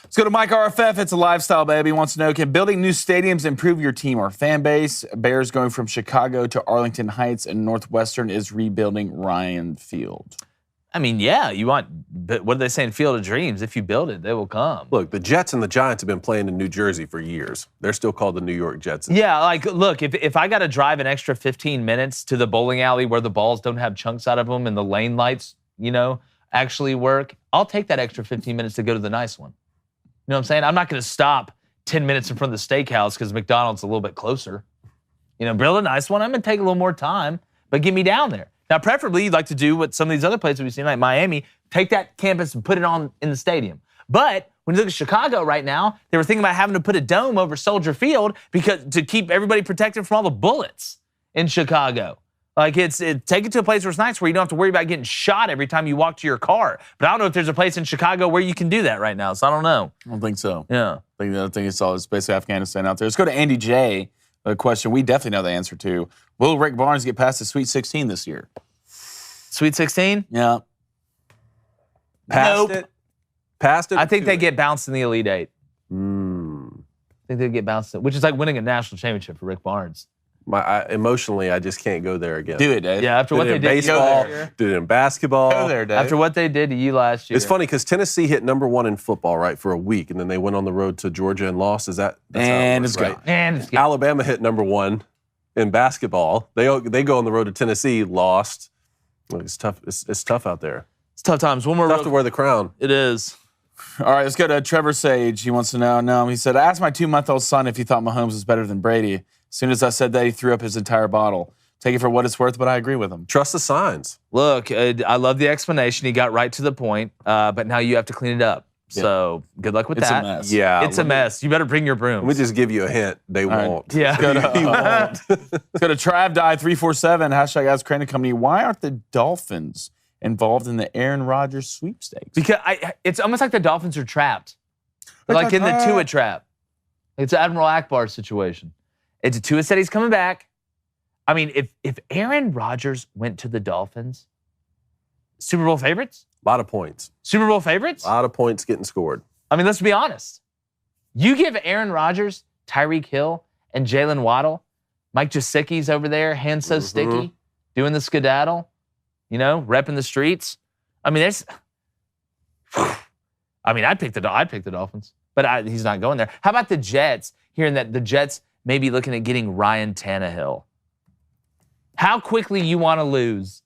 Let's go to Mike RFF. It's a lifestyle, baby. He wants to know, can building new stadiums improve your team or fan base? Bears going from Chicago to Arlington Heights, and Northwestern is rebuilding Ryan Field. Yeah, but what do they say in Field of Dreams? If you build it, they will come. Look, the Jets and the Giants have been playing in New Jersey for years. They're still called the New York Jets. Yeah, look, if I got to drive an extra 15 minutes to the bowling alley where the balls don't have chunks out of them and the lane lights, actually work, I'll take that extra 15 minutes to go to the nice one. You know what I'm saying? I'm not going to stop 10 minutes in front of the steakhouse because McDonald's a little bit closer. Build a nice one. I'm going to take a little more time, but get me down there. Now, preferably, you'd like to do what some of these other places we've seen, like Miami, take that campus and put it on in the stadium. But when you look at Chicago right now, they were thinking about having to put a dome over Soldier Field to keep everybody protected from all the bullets in Chicago. Take it to a place where it's nice, where you don't have to worry about getting shot every time you walk to your car. But I don't know if there's a place in Chicago where you can do that right now, so I don't know. I don't think so. Yeah. I think it's all basically Afghanistan out there. Let's go to Andy J. A question we definitely know the answer to. Will Rick Barnes get past the Sweet 16 this year? Sweet 16? Yeah. Passed it? I think they get bounced in the Elite Eight. I think they get bounced, which is like winning a national championship for Rick Barnes. Emotionally, I just can't go there again. Do it, Dave. Yeah, after what they did baseball, do it in basketball. Go there, Dave. After what they did to you last year. It's funny because Tennessee hit #1 in football, right, for a week, and then they went on the road to Georgia and lost. That's and it's gone. And it's gone. Alabama hit #1 in basketball. They go on the road to Tennessee, lost. It's tough. It's tough out there. It's tough times. One more tough to wear the crown. It is. All right, let's go to Trevor Sage. He wants to know. No, he said, I asked my 2-month-old son if he thought Mahomes was better than Brady. As soon as I said that, he threw up his entire bottle. Take it for what it's worth, but I agree with him. Trust the signs. Look, I love the explanation. He got right to the point, but now you have to clean it up. Yeah. So good luck with that. It's a mess. Yeah. It's a mess. You better bring your brooms. Let me just give you a hint. They won't. Right. Yeah. He won't. Let's go to TravDie347, #Guys Credit Company. Why aren't the Dolphins involved in the Aaron Rodgers sweepstakes? Because it's almost like the Dolphins are trapped. Like in the Tua trap. It's Admiral Akbar's situation. It's Tua said he's coming back. I mean, if Aaron Rodgers went to the Dolphins, Super Bowl favorites? A lot of points. Super Bowl favorites? A lot of points getting scored. I mean, let's be honest. You give Aaron Rodgers, Tyreek Hill, and Jalen Waddle Mike Jasicki's over there, hands so sticky, doing the skedaddle, repping the streets. I mean, I'd pick the Dolphins, but he's not going there. How about the Jets? Hearing that the Jets may be looking at getting Ryan Tannehill. How quickly you want to lose?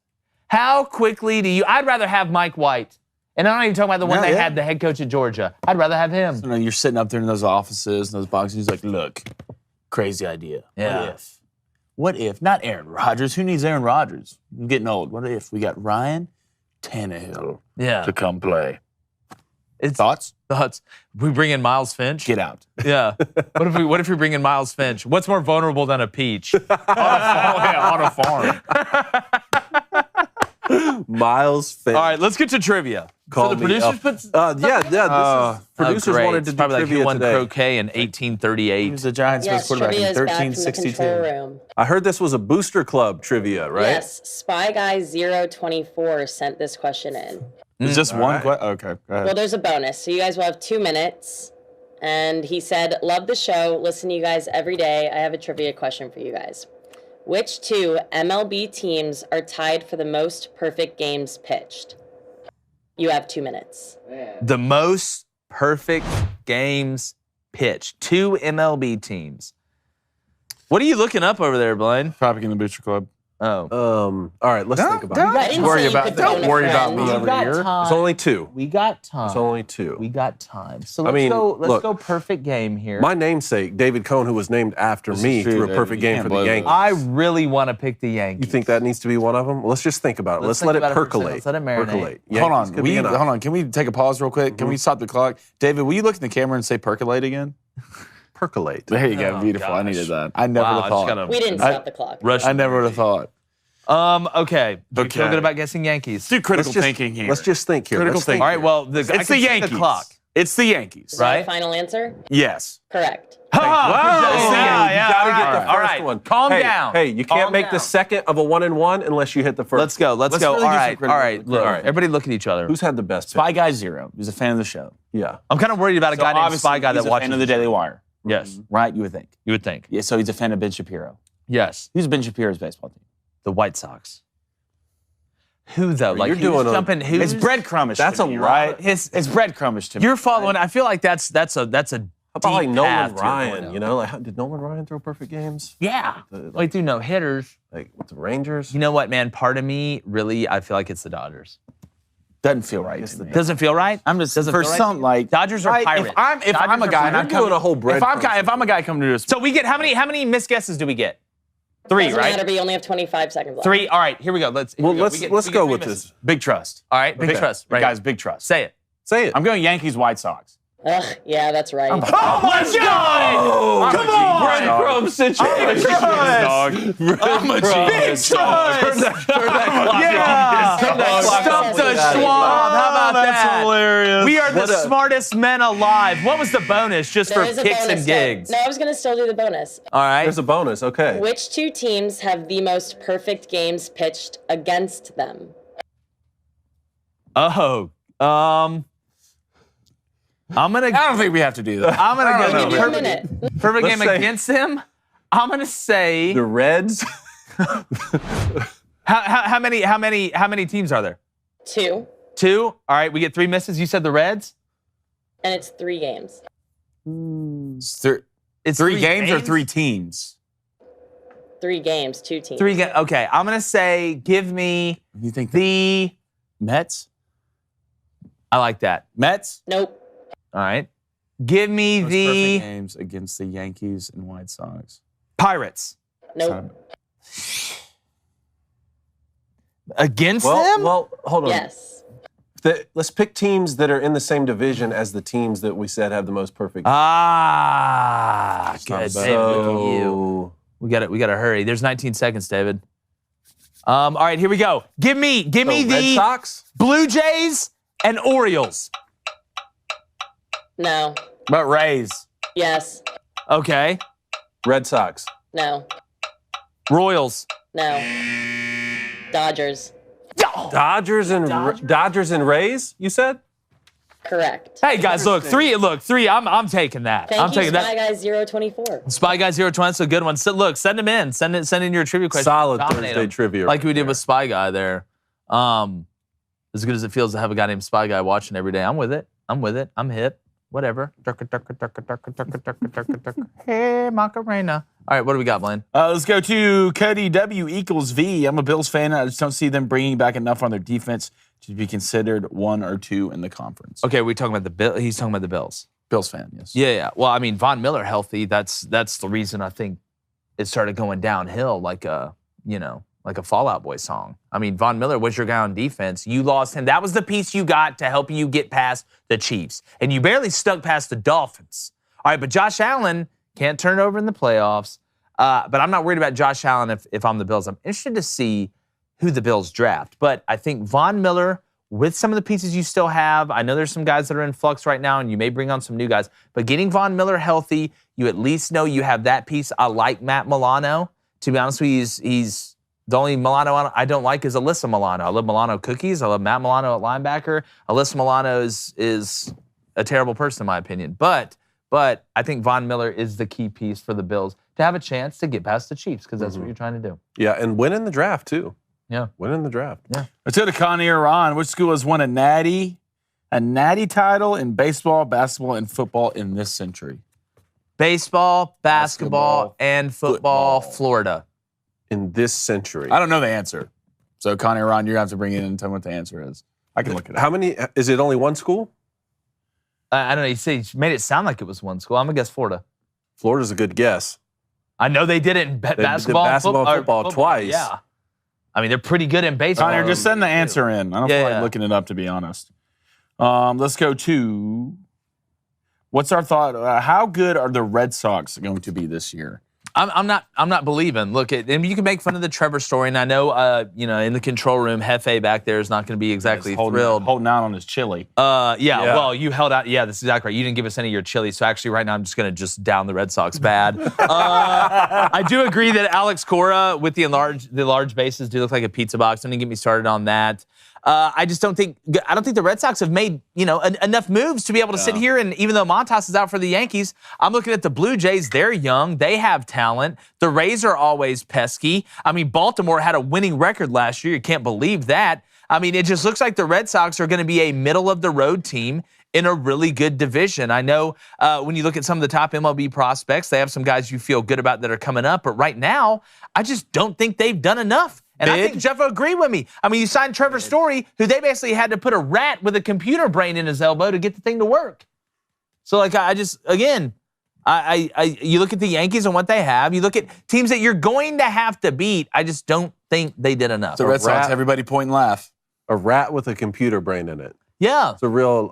How quickly do you? I'd rather have Mike White. And I'm not even talking about the one had the head coach at Georgia. I'd rather have him. So, you're sitting up there in those offices and those boxes. He's like, look, crazy idea. Yeah. What if? Not Aaron Rodgers. Who needs Aaron Rodgers? I'm getting old. What if we got Ryan Tannehill to come play? Thoughts? We bring in Miles Finch. Get out. Yeah. What if we bring in Miles Finch? What's more vulnerable than a peach? On a farm. Miles Finch. All right, let's get to trivia. Call so the me producers up. Producers wanted to do probably trivia like who won today. croquet in 1838. He was the Giants' Yes, best quarterback trivia in is back from the 1362. control room. I heard this was a booster club trivia, right? Yes, Spy Guy 024 sent this question in. Is this one question? Okay, go ahead. Well, there's a bonus, so you guys will have 2 minutes. And he said, love the show, listen to you guys every day. I have a trivia question for you guys. Which 2 MLB teams are tied for the most perfect games pitched? You have 2 minutes. The most perfect games pitched. 2 MLB teams. What are you looking up over there, Blaine? Topic in the Booster Club. Oh. All right, let's think about it. I didn't worry say you about- could don't phone a worry about friend. me over here. There's only 2. We got time. There's only 2. We got time. So I let's mean, go. Let's look, go perfect game here. My namesake, David Cohn, who was named after me, is true, threw a David. perfect You game can't for the blow Yankees. those. I really want to pick the Yankees. You think that needs to be one of them? Let's just think about it. Let's think let it about it for a second. percolate. Let's let it marinate. Percolate. Hold Yankees on. could be an option. Hold on. Can we take a pause real quick? Can we stop the clock? David, will you look in the camera and say percolate again? Percolate. There you go. Oh, Beautiful. I gosh. needed that. I never Wow, would I have just thought. gotta We didn't stop the clock. rush. I never would have thought. Okay. Do you feel Okay. good about guessing Yankees? Do critical Let's just- thinking here. Let's just think here. Critical Let's think thinking. All right. Well, I It's can the see Yankees. The clock. It's the Yankees. Is that Right? a final answer? Yes. Correct. Wow. You gotta get the All first right. one. Calm Hey, down. Hey, you can't Calm make down. the second of a 1-and-1 unless you hit the first. Let's go. Let's Let's go. really All do some right. critical All right. Look, All right. everybody look at each other. Who's had the best pick? Spy Guy Zero. He's a fan of the show. Yeah. I'm kind of worried about a guy named obviously Spy Guy he's that a watches fan of the Daily Wire. Yes. Right? You would think. You would think. Yeah, so he's a fan of Ben Shapiro. Yes. Who's Ben Shapiro's baseball team? The White Sox. Who though? Like You're who's doing a- jumping. Who's It's breadcrumbage. That's to a me, lot. right? It's breadcrumbage to me. You're following. I feel like that's a How about deep like Nolan path you're Ryan? going down. You know, like did Nolan Ryan throw perfect games? Yeah. The- Like through no hitters. Like with the Rangers? You know what, man? Part of me really, I feel like it's the Dodgers. doesn't feel right to me. Doesn't feel right. I'm just Doesn't for feel right? some like Dodgers are right, pirates. If I'm Dodgers a are guy, and pirates. I'm You're doing a whole bread if I'm a guy coming to this, So we get how many missed guesses do we get? 3, Doesn't right? matter, but you only have 25 seconds left. 3. All right, here we go. Let's Well, here we go. let's We let's get go 3 with misses. this. big trust. All right, big trust. Right, guys, big trust. Say it. Say it. I'm going Yankees, White Sox. Ugh, yeah, that's right. Oh my God! Come on! Breadcrumb situation. I'm a genius. Big trust. Yeah. Stump the Schwab. How about that? hilarious. We are the What a- smartest men alive. What was the bonus just There for is a kicks bonus, and though. gigs? No, I was going to still do the bonus. All right. There's a bonus. Okay. Which 2 teams have the most perfect games pitched against them? Oh. I'm gonna. I don't think we have to do that. I'm gonna I'll go give you a perfect, minute. perfect Let's game say- against him. I'm gonna say The Reds. how many teams are there? 2, 2. All right, we get 3 misses. You said the Reds. and it's 3 games. It's Three games or 3 teams? 3 games, 2 teams. 3 games. Okay, I'm gonna say give me You think the. Mets? I like that. Mets? Nope. All right. Give me Most the perfect games against the Yankees and White Sox. Pirates. Nope. Against them? Well, hold on. Yes. Let's pick teams that are in the same division as the teams that we said have the most perfect. Ah, not good. bad. David, look at you. We gotta hurry. There's 19 seconds, David. All right, here we go. Give me Red the Sox. Blue Jays and Orioles. No. But Rays. Yes. Okay. Red Sox. No. Royals. No. Dodgers. Dodgers and Rays. You said. Correct. Hey guys, look, three. I'm taking that. Thank I'm you, taking Spy that. Guy 024. Spy Guy 020, that's a good one. So look, send them in. Send in your trivia questions. Solid Dominate Thursday them, trivia like right we did there. with Spy Guy there. As good as it feels to have a guy named Spy Guy watching every day. I'm with it. I'm hip. Whatever. Hey, Macarena. All right, what do we got, Blaine? Let's go to Cody W equals V. I'm a Bills fan. I just don't see them bringing back enough on their defense to be considered 1 or 2 in the conference. Okay, we're talking about the Bill. He's talking about the Bills. Bills fan, yes. Yeah. Well, I mean, Von Miller healthy. That's the reason I think it started going downhill, like a Fall Out Boy song. I mean, Von Miller was your guy on defense. You lost him. That was the piece you got to help you get past the Chiefs, and you barely stuck past the Dolphins. All right, but Josh Allen can't turn it over in the playoffs. But I'm not worried about Josh Allen if I'm the Bills. I'm interested to see who the Bills draft. But I think Von Miller, with some of the pieces you still have, I know there's some guys that are in flux right now, and you may bring on some new guys. But getting Von Miller healthy, you at least know you have that piece. I like Matt Milano. To be honest with you, he's the only Milano I don't like is Alyssa Milano. I love Milano cookies. I love Matt Milano at linebacker. Alyssa Milano is a terrible person in my opinion. But I think Von Miller is the key piece for the Bills to have a chance to get past the Chiefs because that's what you're trying to do. Yeah, and win in the draft, too. Yeah. Win in the draft. Yeah. Let's go to Connie Iran. Which school has won a natty title in baseball, basketball, and football in this century? Baseball, basketball, and football, football. Florida. In this century. I don't know the answer. So, Connie Iran, you're going to have to bring it in and tell me what the answer is. I can look it up. How many? Is it only one school? I don't know. He made it sound like it was one school. I'm going to guess Florida. Florida's a good guess. I know they did it in basketball, did basketball and football twice. Yeah. I mean, they're pretty good in baseball. Connor, just send the answer in. I don't feel like looking it up, to be honest. Let's go to, what's our thought? How good are the Red Sox going to be this year? I'm not believing. Look, and you can make fun of the Trevor story, and I know, in the control room, Hefe back there is not going to be exactly thrilled. Holding out on his chili. Well, you held out. Yeah, that's exactly right. You didn't give us any of your chili, so actually right now I'm just going to down the Red Sox bad. I do agree that Alex Cora with the large bases do look like a pizza box. Don't even get me started on that. I don't think the Red Sox have made enough moves to be able to sit here. And even though Montas is out for the Yankees, I'm looking at the Blue Jays. They're young. They have talent. The Rays are always pesky. I mean, Baltimore had a winning record last year. You can't believe that. I mean, it just looks like the Red Sox are going to be a middle-of-the-road team in a really good division. I know when you look at some of the top MLB prospects, they have some guys you feel good about that are coming up. But right now, I just don't think they've done enough. And I think Jeff will agree with me. I mean, you signed Trevor Story, who they basically had to put a rat with a computer brain in his elbow to get the thing to work. So, like, you look at the Yankees and what they have. You look at teams that you're going to have to beat. I just don't think they did enough. The Red Sox, everybody point and laugh. A rat with a computer brain in it. Yeah. It's a real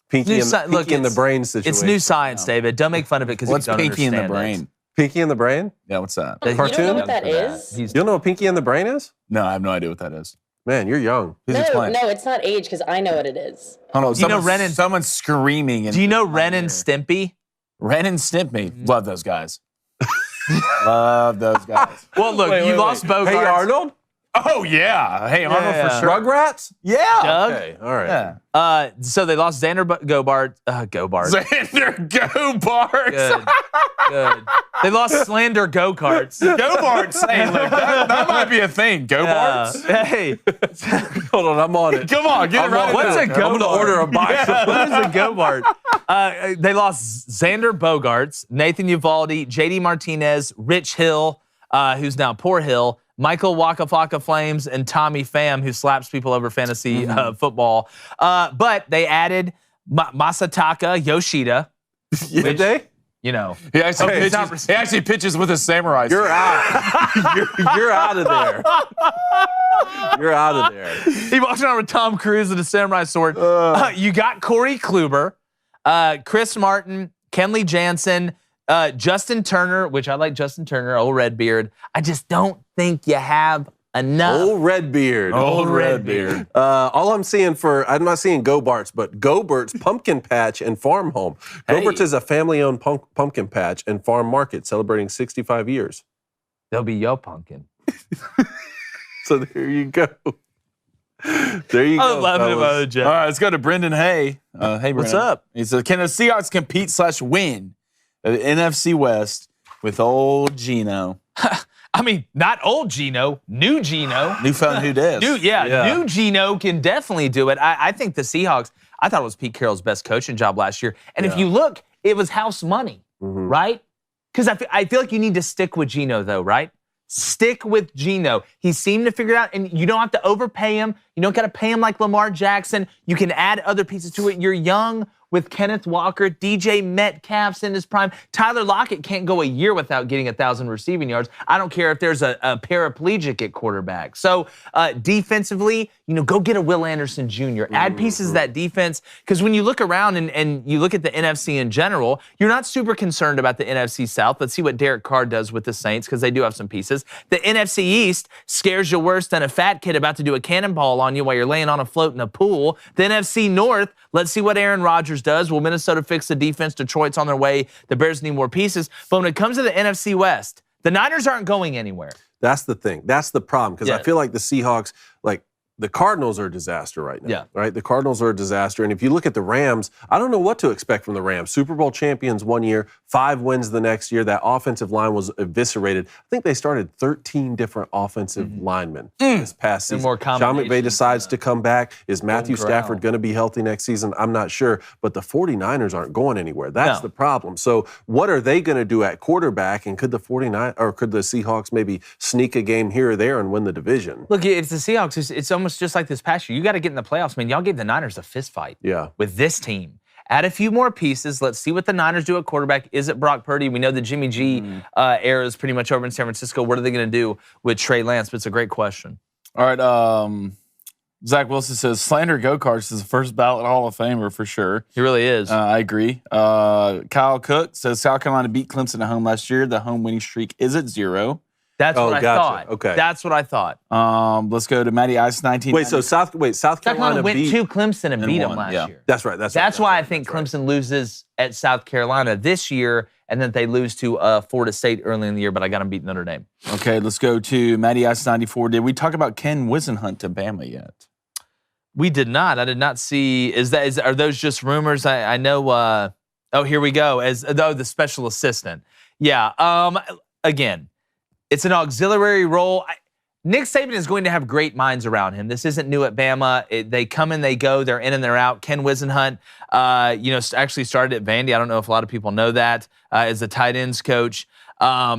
Pinky in the brain situation. It's new science, David. Don't make fun of it because you don't Pinky in the understand brain? it. Pinky in the Brain? Yeah, what's that? The cartoon? You don't know what that is? You don't know what Pinky in the Brain is? No, I have no idea what that is. Man, you're young. No, it's not age because I know what it is. Oh, no, Do you know Ren and someone's screaming. Do you know Ren and Stimpy? Ren and Stimpy. Love those guys. Love those guys. Well, look, you lost Bogarts. Hey, Arnold? Oh, yeah. Hey, Arnold for sure. Rugrats? Yeah. Doug? Okay, all right. Yeah. So they lost Xander Gobart. Xander Go-Barts. Good. They lost Slander Go-Karts. Go-Barts. Hey, look, that might be a thing. Go-Barts. Hey. Hold on, I'm on it. Come on, get it right. What's a Go-Bart? I'm going to order a box. What is a Go-Bart? They lost Xander Bogaerts, Nathan Uvalde, JD Martinez, Rich Hill, who's now Poor Hill, Michael Waka Flocka Flames, and Tommy Pham, who slaps people over fantasy football. But they added Masataka Yoshida. Did they? You know. He actually pitches with a samurai. You're out. You're out of there. You're out of there. He walks around with Tom Cruise and a samurai sword. You got Corey Kluber, Chris Martin, Kenley Jansen, Justin Turner, which I like Justin Turner, old Redbeard. I just don't think you have enough. Old Redbeard. Old Redbeard. All I'm I'm not seeing Go-Barts, but Go-Bart's Pumpkin Patch and Farm Home. Go-Bart's is a family-owned pumpkin patch and farm market celebrating 65 years. They'll be your pumpkin. So there you go. There you go. I love it about the All Jets. right, let's go to Brendan Hay. Hey, Brendan. What's up? He says, can the Seahawks compete/win the NFC West with old Geno? I mean, not old Geno, new Geno. New phone, new desk. New Geno can definitely do it. I think the Seahawks, I thought it was Pete Carroll's best coaching job last year. And if you look, it was house money, right? Because I feel like you need to stick with Geno, though, right? Stick with Geno. He seemed to figure it out, and you don't have to overpay him. You don't got to pay him like Lamar Jackson. You can add other pieces to it. You're young with Kenneth Walker, DJ Metcalf's in his prime. Tyler Lockett can't go a year without getting 1,000 receiving yards. I don't care if there's a paraplegic at quarterback. So defensively, go get a Will Anderson Jr. Add pieces of that defense, because when you look around and you look at the NFC in general, you're not super concerned about the NFC South. Let's see what Derek Carr does with the Saints, because they do have some pieces. The NFC East scares you worse than a fat kid about to do a cannonball on you while you're laying on a float in a pool. The NFC North, let's see what Aaron Rodgers does. Will Minnesota fix the defense? Detroit's on their way. The Bears need more pieces. But when it comes to the NFC West, the Niners aren't going anywhere. That's the thing. That's the problem, because I feel like the Seahawks, the Cardinals are a disaster right now. Yeah. Right? The Cardinals are a disaster. And if you look at the Rams, I don't know what to expect from the Rams. Super Bowl champions one year, 5 wins the next year. That offensive line was eviscerated. I think they started 13 different offensive linemen this past season. more Sean combinations, McVay decides to come back. Is Matthew Corral. Stafford going to be healthy next season? I'm not sure. But the 49ers aren't going anywhere. That's the problem. So what are they going to do at quarterback? And could the Seahawks maybe sneak a game here or there and win the division? Look, it's the Seahawks. It's almost just like this past year. You got to get in the playoffs, man. Y'all gave the Niners a fist fight with this team. Add a few more pieces. Let's see what the Niners do at quarterback. Is it Brock Purdy? We know the Jimmy G era is pretty much over in San Francisco. What are they going to do with Trey Lance? But it's a great question. All right, Zach Wilson says, Slander Go-Karts is the first ballot Hall of Famer for sure. He really is. I agree. Kyle Cook says, South Carolina beat Clemson at home last year. The home winning streak is at 0. That's what I thought. Okay. That's what I thought. Let's go to Matty Ice 19. Wait, so South Carolina went beat to Clemson and beat them won, last year. That's right. That's why I think Clemson loses at South Carolina this year, and then they lose to Florida State early in the year, but I got them beating Notre Dame. Okay, let's go to Matty Ice 94. Did we talk about Ken Wisenhunt to Bama yet? We did not. I did not see. Are those just rumors? I know. Here we go. The special assistant. Yeah. Again, it's an auxiliary role. Nick Saban is going to have great minds around him. This isn't new at Bama. They come and they go. They're in and they're out. Ken Wisenhunt, actually started at Vandy. I don't know if a lot of people know that, as the tight ends coach.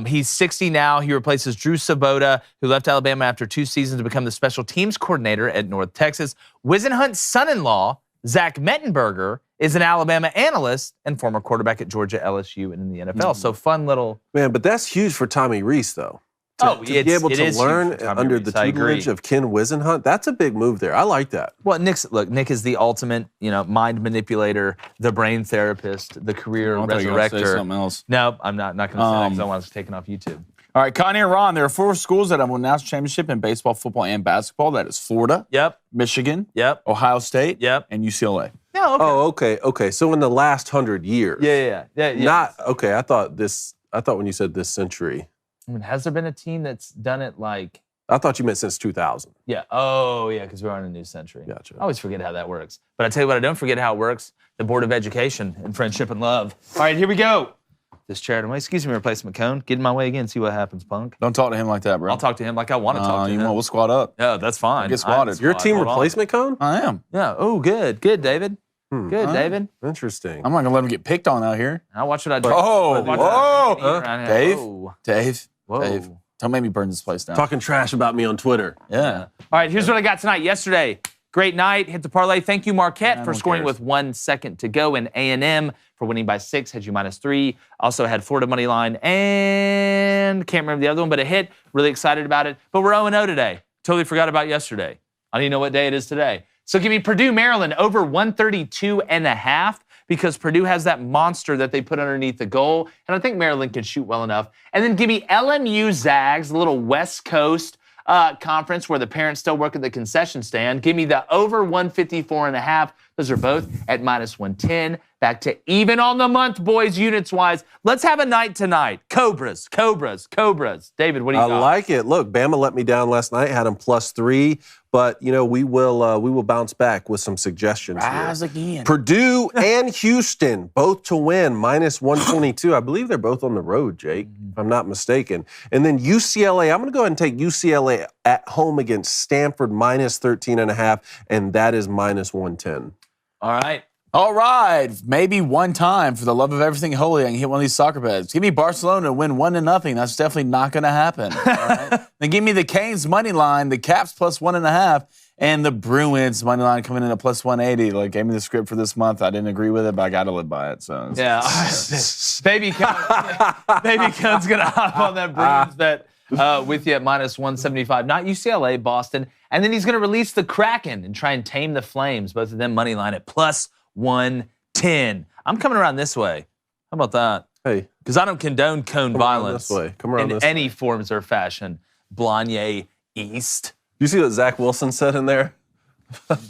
He's 60 now. He replaces Drew Sabota, who left Alabama after 2 seasons to become the special teams coordinator at North Texas. Wisenhunt's son-in-law, Zach Mettenberger, is an Alabama analyst and former quarterback at Georgia, LSU, and in the NFL. So fun little... Man, but that's huge for Tommy Rees, though. To be able to learn under the tutelage of Ken Wisenhunt, that's a big move there. I like that. Well, Nick is the ultimate, mind manipulator, the brain therapist, the career resurrector. Something else. No, I'm not going to say that because I want to taken off YouTube. All right, Connie and Ron, there are 4 schools that have won national championship in baseball, football, and basketball. That is Florida, Michigan, Ohio State, and UCLA. Oh, okay. Okay. So in the last 100 years. Yeah. I thought when you said this century. I mean, has there been a team that's done it like... I thought you meant since 2000. Yeah. Oh, yeah, because we're on a new century. Gotcha. I always forget how that works. But I tell you what, I don't forget how it works. The Board of Education and Friendship and Love. All right, here we go. This chair, excuse me, replacement cone. Get in my way again, see what happens, punk. Don't talk to him like that, bro. I'll talk to him like I want to talk to him. We'll squat up. Yeah, that's fine. Get squatted. You're a team replacement cone? I am. Yeah. Oh, good. Good, David. Good, David. Interesting. I'm not going to let him get picked on out here. I'll watch what I do. Dave. Whoa. Dave. Don't make me burn this place down. Talking trash about me on Twitter. Yeah. All right, here's what I got tonight. Yesterday, great night. Hit the parlay. Thank you, Marquette, for scoring with 1 second to go. And A&M for winning by 6. Had you -3. Also had Florida money line. And can't remember the other one, but it hit. Really excited about it. But we're 0-0 today. Totally forgot about yesterday. I don't even know what day it is today. So give me Purdue, Maryland over 132.5. Because Purdue has that monster that they put underneath the goal. And I think Maryland can shoot well enough. And then give me LMU Zags, the little West Coast conference where the parents still work at the concession stand. Give me the over 154.5. Those are both at -110. Back to even on the month, boys, units-wise. Let's have a night tonight. Cobras. David, what do you got? I like it. Look, Bama let me down last night, had them +3, but, we will bounce back with some suggestions Rise here. again. Purdue and Houston, both to win, -122. I believe they're both on the road, Jake, if I'm not mistaken. And then UCLA, I'm going to go ahead and take UCLA at home against Stanford, -13.5, and that is -110. All right. Maybe one time, for the love of everything holy, I can hit one of these soccer bets. Give me Barcelona to win 1-0. That's definitely not going to happen. All right? Then give me the Canes money line, the Caps +1.5, and the Bruins money line coming in at +180. Like, gave me the script for this month. I didn't agree with it, but I got to live by it. So Yeah. Baby Cone's going to hop on that Bruins bet with you at -175. Not UCLA, Boston. And then he's going to release the Kraken and try and tame the Flames. Both of them money line at +110. I'm coming around this way. How about that? Hey. Because I don't condone cone violence this way. Come around in this any way. forms or fashion. Blanye East. You see what Zach Wilson said in there?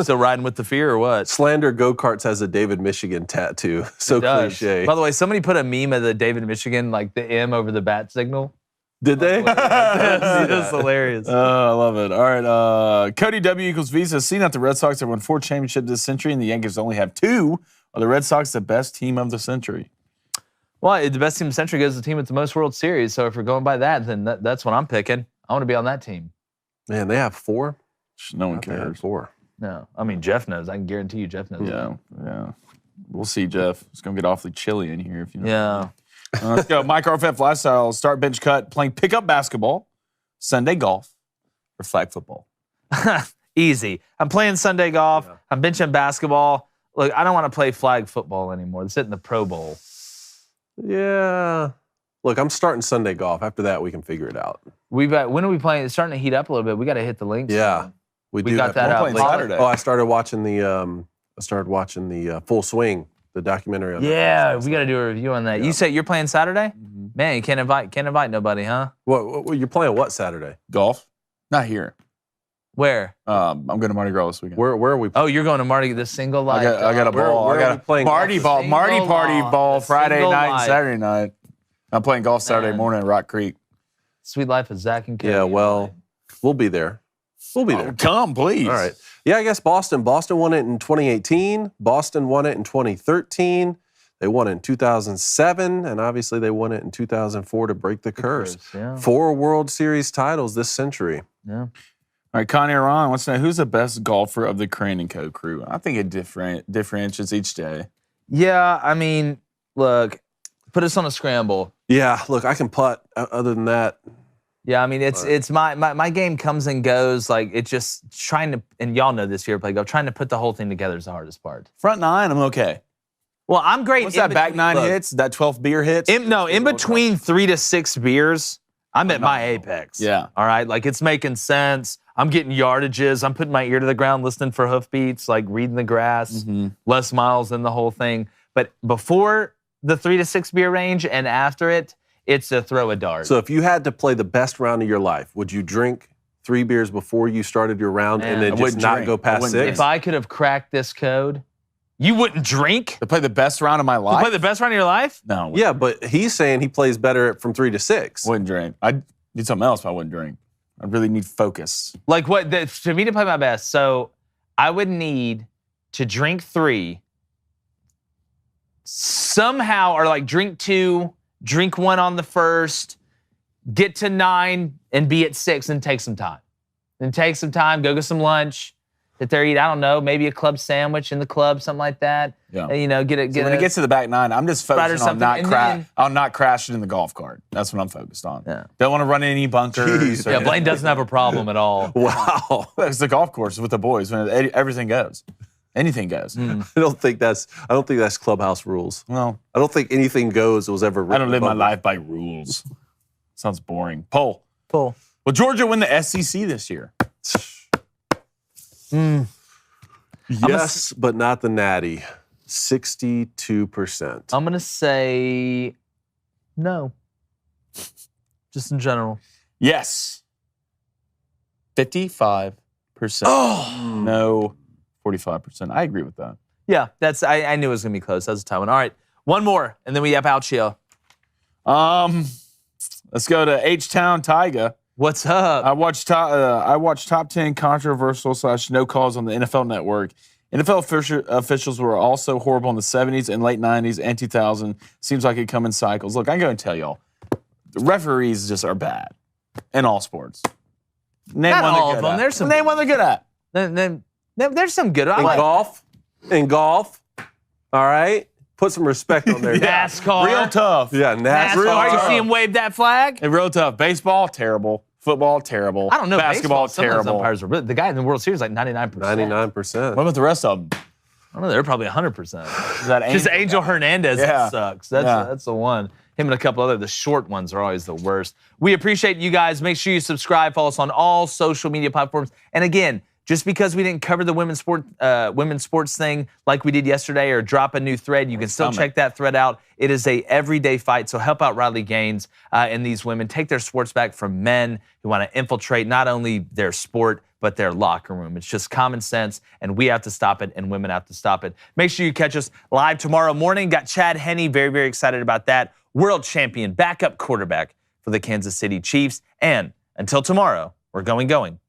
Still riding with the fear or what? Slander Go-Karts has a David Michigan tattoo. So It does. cliche. By the way, somebody put a meme of the David Michigan, like the M over the bat signal. Did they? It's hilarious. I love it. All right. Cody W equals Visa. Seeing that the Red Sox have won 4 championships this century and the Yankees only have 2, are the Red Sox the best team of the century? Well, the best team in the century goes to the team with the most World Series. So if we're going by that, then that's what I'm picking. I want to be on that team. Man, they have 4? No one They had cares. 4. No, I mean Jeff knows. I can guarantee you, Jeff knows. Yeah. We'll see, Jeff. It's going to get awfully chilly in here. If you know. Yeah. Let's go. Mike RFF Lifestyle, start bench cut, playing pickup basketball, Sunday golf, or flag football. Easy. I'm playing Sunday golf. Yeah. I'm benching basketball. Look, I don't want to play flag football anymore. It's in the Pro Bowl. Yeah. Look, I'm starting Sunday golf. After that, we can figure it out. When are we playing? It's starting to heat up a little bit. We got to hit the links. Yeah. We got that out. Saturday. Oh, I started watching the Full Swing, the documentary on Yeah, we got to do a review on that. Yeah. You say you're playing Saturday? Mm-hmm. Man, you can't invite nobody, huh? What you're playing what Saturday? Golf? Not here. Where? I'm going to Mardi Gras this weekend. Where are we? Oh, you're going to Marty the single light. I got a ball. Where I got are we playing Marty golf? ball. Marty Single party light. ball The Friday single night and light. Saturday night. I'm playing golf Saturday morning at Rock Creek. Sweet life of Zach and Cody. Yeah, well, we'll be there. We'll be there. Come, please. All right. Yeah, I guess Boston. Boston won it in 2018. Boston won it in 2013. They won it in 2007, and obviously they won it in 2004 to break the curse. Yeah. 4 World Series titles this century. Yeah. All right, Connie Ron wants to know who's the best golfer of the Crane & Co. crew. I think it differentiates each day. Yeah, I mean, look, put us on a scramble. Yeah, look, I can putt. Other than that, Yeah, I mean, it's my game comes and goes. Like, it's just trying to, and y'all know this here, play golf, trying to put the whole thing together is the hardest part. Front 9, I'm okay. Well, I'm great. What's that back 9 hits? That 12th beer hits? In between 3 to 6 beers, I'm at my apex. Yeah. All right, like it's making sense. I'm getting yardages. I'm putting my ear to the ground, listening for hoofbeats, like reading the grass, less miles than the whole thing. But before the 3 to 6 beer range and after it, it's a throw a dart. so if you had to play the best round of your life, would you drink 3 beers before you started your round and then I just wouldn't not drink. go I past wouldn't 6? drink. if I could have cracked this code, you wouldn't drink? To play the best round of my life? Play the best round of your life? No. Yeah, but he's saying he plays better from 3 to 6. Wouldn't drink. I'd do something else, but I wouldn't drink. I really need focus. Like what? For me to play my best, so I would need to drink 3 somehow, or like drink 2, drink 1 on the first, get to 9 and be at 6 and take some time. Then take some time, go get some lunch, sit there, eat, I don't know, maybe a club sandwich in the club, something like that. Yeah. And, you know, get it. So when it gets to the back 9, I'm just Friday or focusing on something, and then- not crashing in the golf cart. That's what I'm focused on. Yeah. Don't want to run in any bunkers. Jeez, or- Yeah, Blaine doesn't have a problem at all. Wow. It's the golf course with the boys. When everything goes. Anything goes. I don't think that's clubhouse rules. Well, I don't think anything goes was ever written I don't live my above life by rules. Sounds boring. Poll. Cool. Will Georgia win the SEC this year? Yes, but not the Natty. 62%. I'm going to say no. Just in general. Yes. 55%. Oh. No. 45%. I agree with that. Yeah, I knew it was going to be close. That was a tight one. All right, one more, and then we have out chill. Let's go to H-Town Tyga. What's up? I watched top 10 controversial / no calls on the NFL Network. NFL officials were also horrible in the 70s and late 90s and 2000. Seems like it come in cycles. Look, I'm going to tell y'all, the referees just are bad in all sports. Name Not one all they're of good them. at. There's some. Name one they're good at. There's some good. In golf. All right. Put some respect on there. NASCAR. Real tough. Yeah, NASCAR. You see him wave that flag? And real tough. Baseball, terrible. Football, terrible. I don't know. Basketball, Some of those terrible. umpires are really, the guy in the World Series like 99%. 99%. What about the rest of them? I don't know. They're probably 100%. Just Angel Angel Hernandez Yeah. sucks. That's the one. Him and a couple other. The short ones are always the worst. We appreciate you guys. Make sure you subscribe. Follow us on all social media platforms. And again, just because we didn't cover the women's sports thing like we did yesterday or drop a new thread, you can still check that thread out. It is a everyday fight, so help out Riley Gaines and these women. Take their sports back from men who want to infiltrate not only their sport, but their locker room. It's just common sense, and we have to stop it, and women have to stop it. Make sure you catch us live tomorrow morning. Got Chad Henne, very, very excited about that. World champion, backup quarterback for the Kansas City Chiefs. And until tomorrow, we're gone.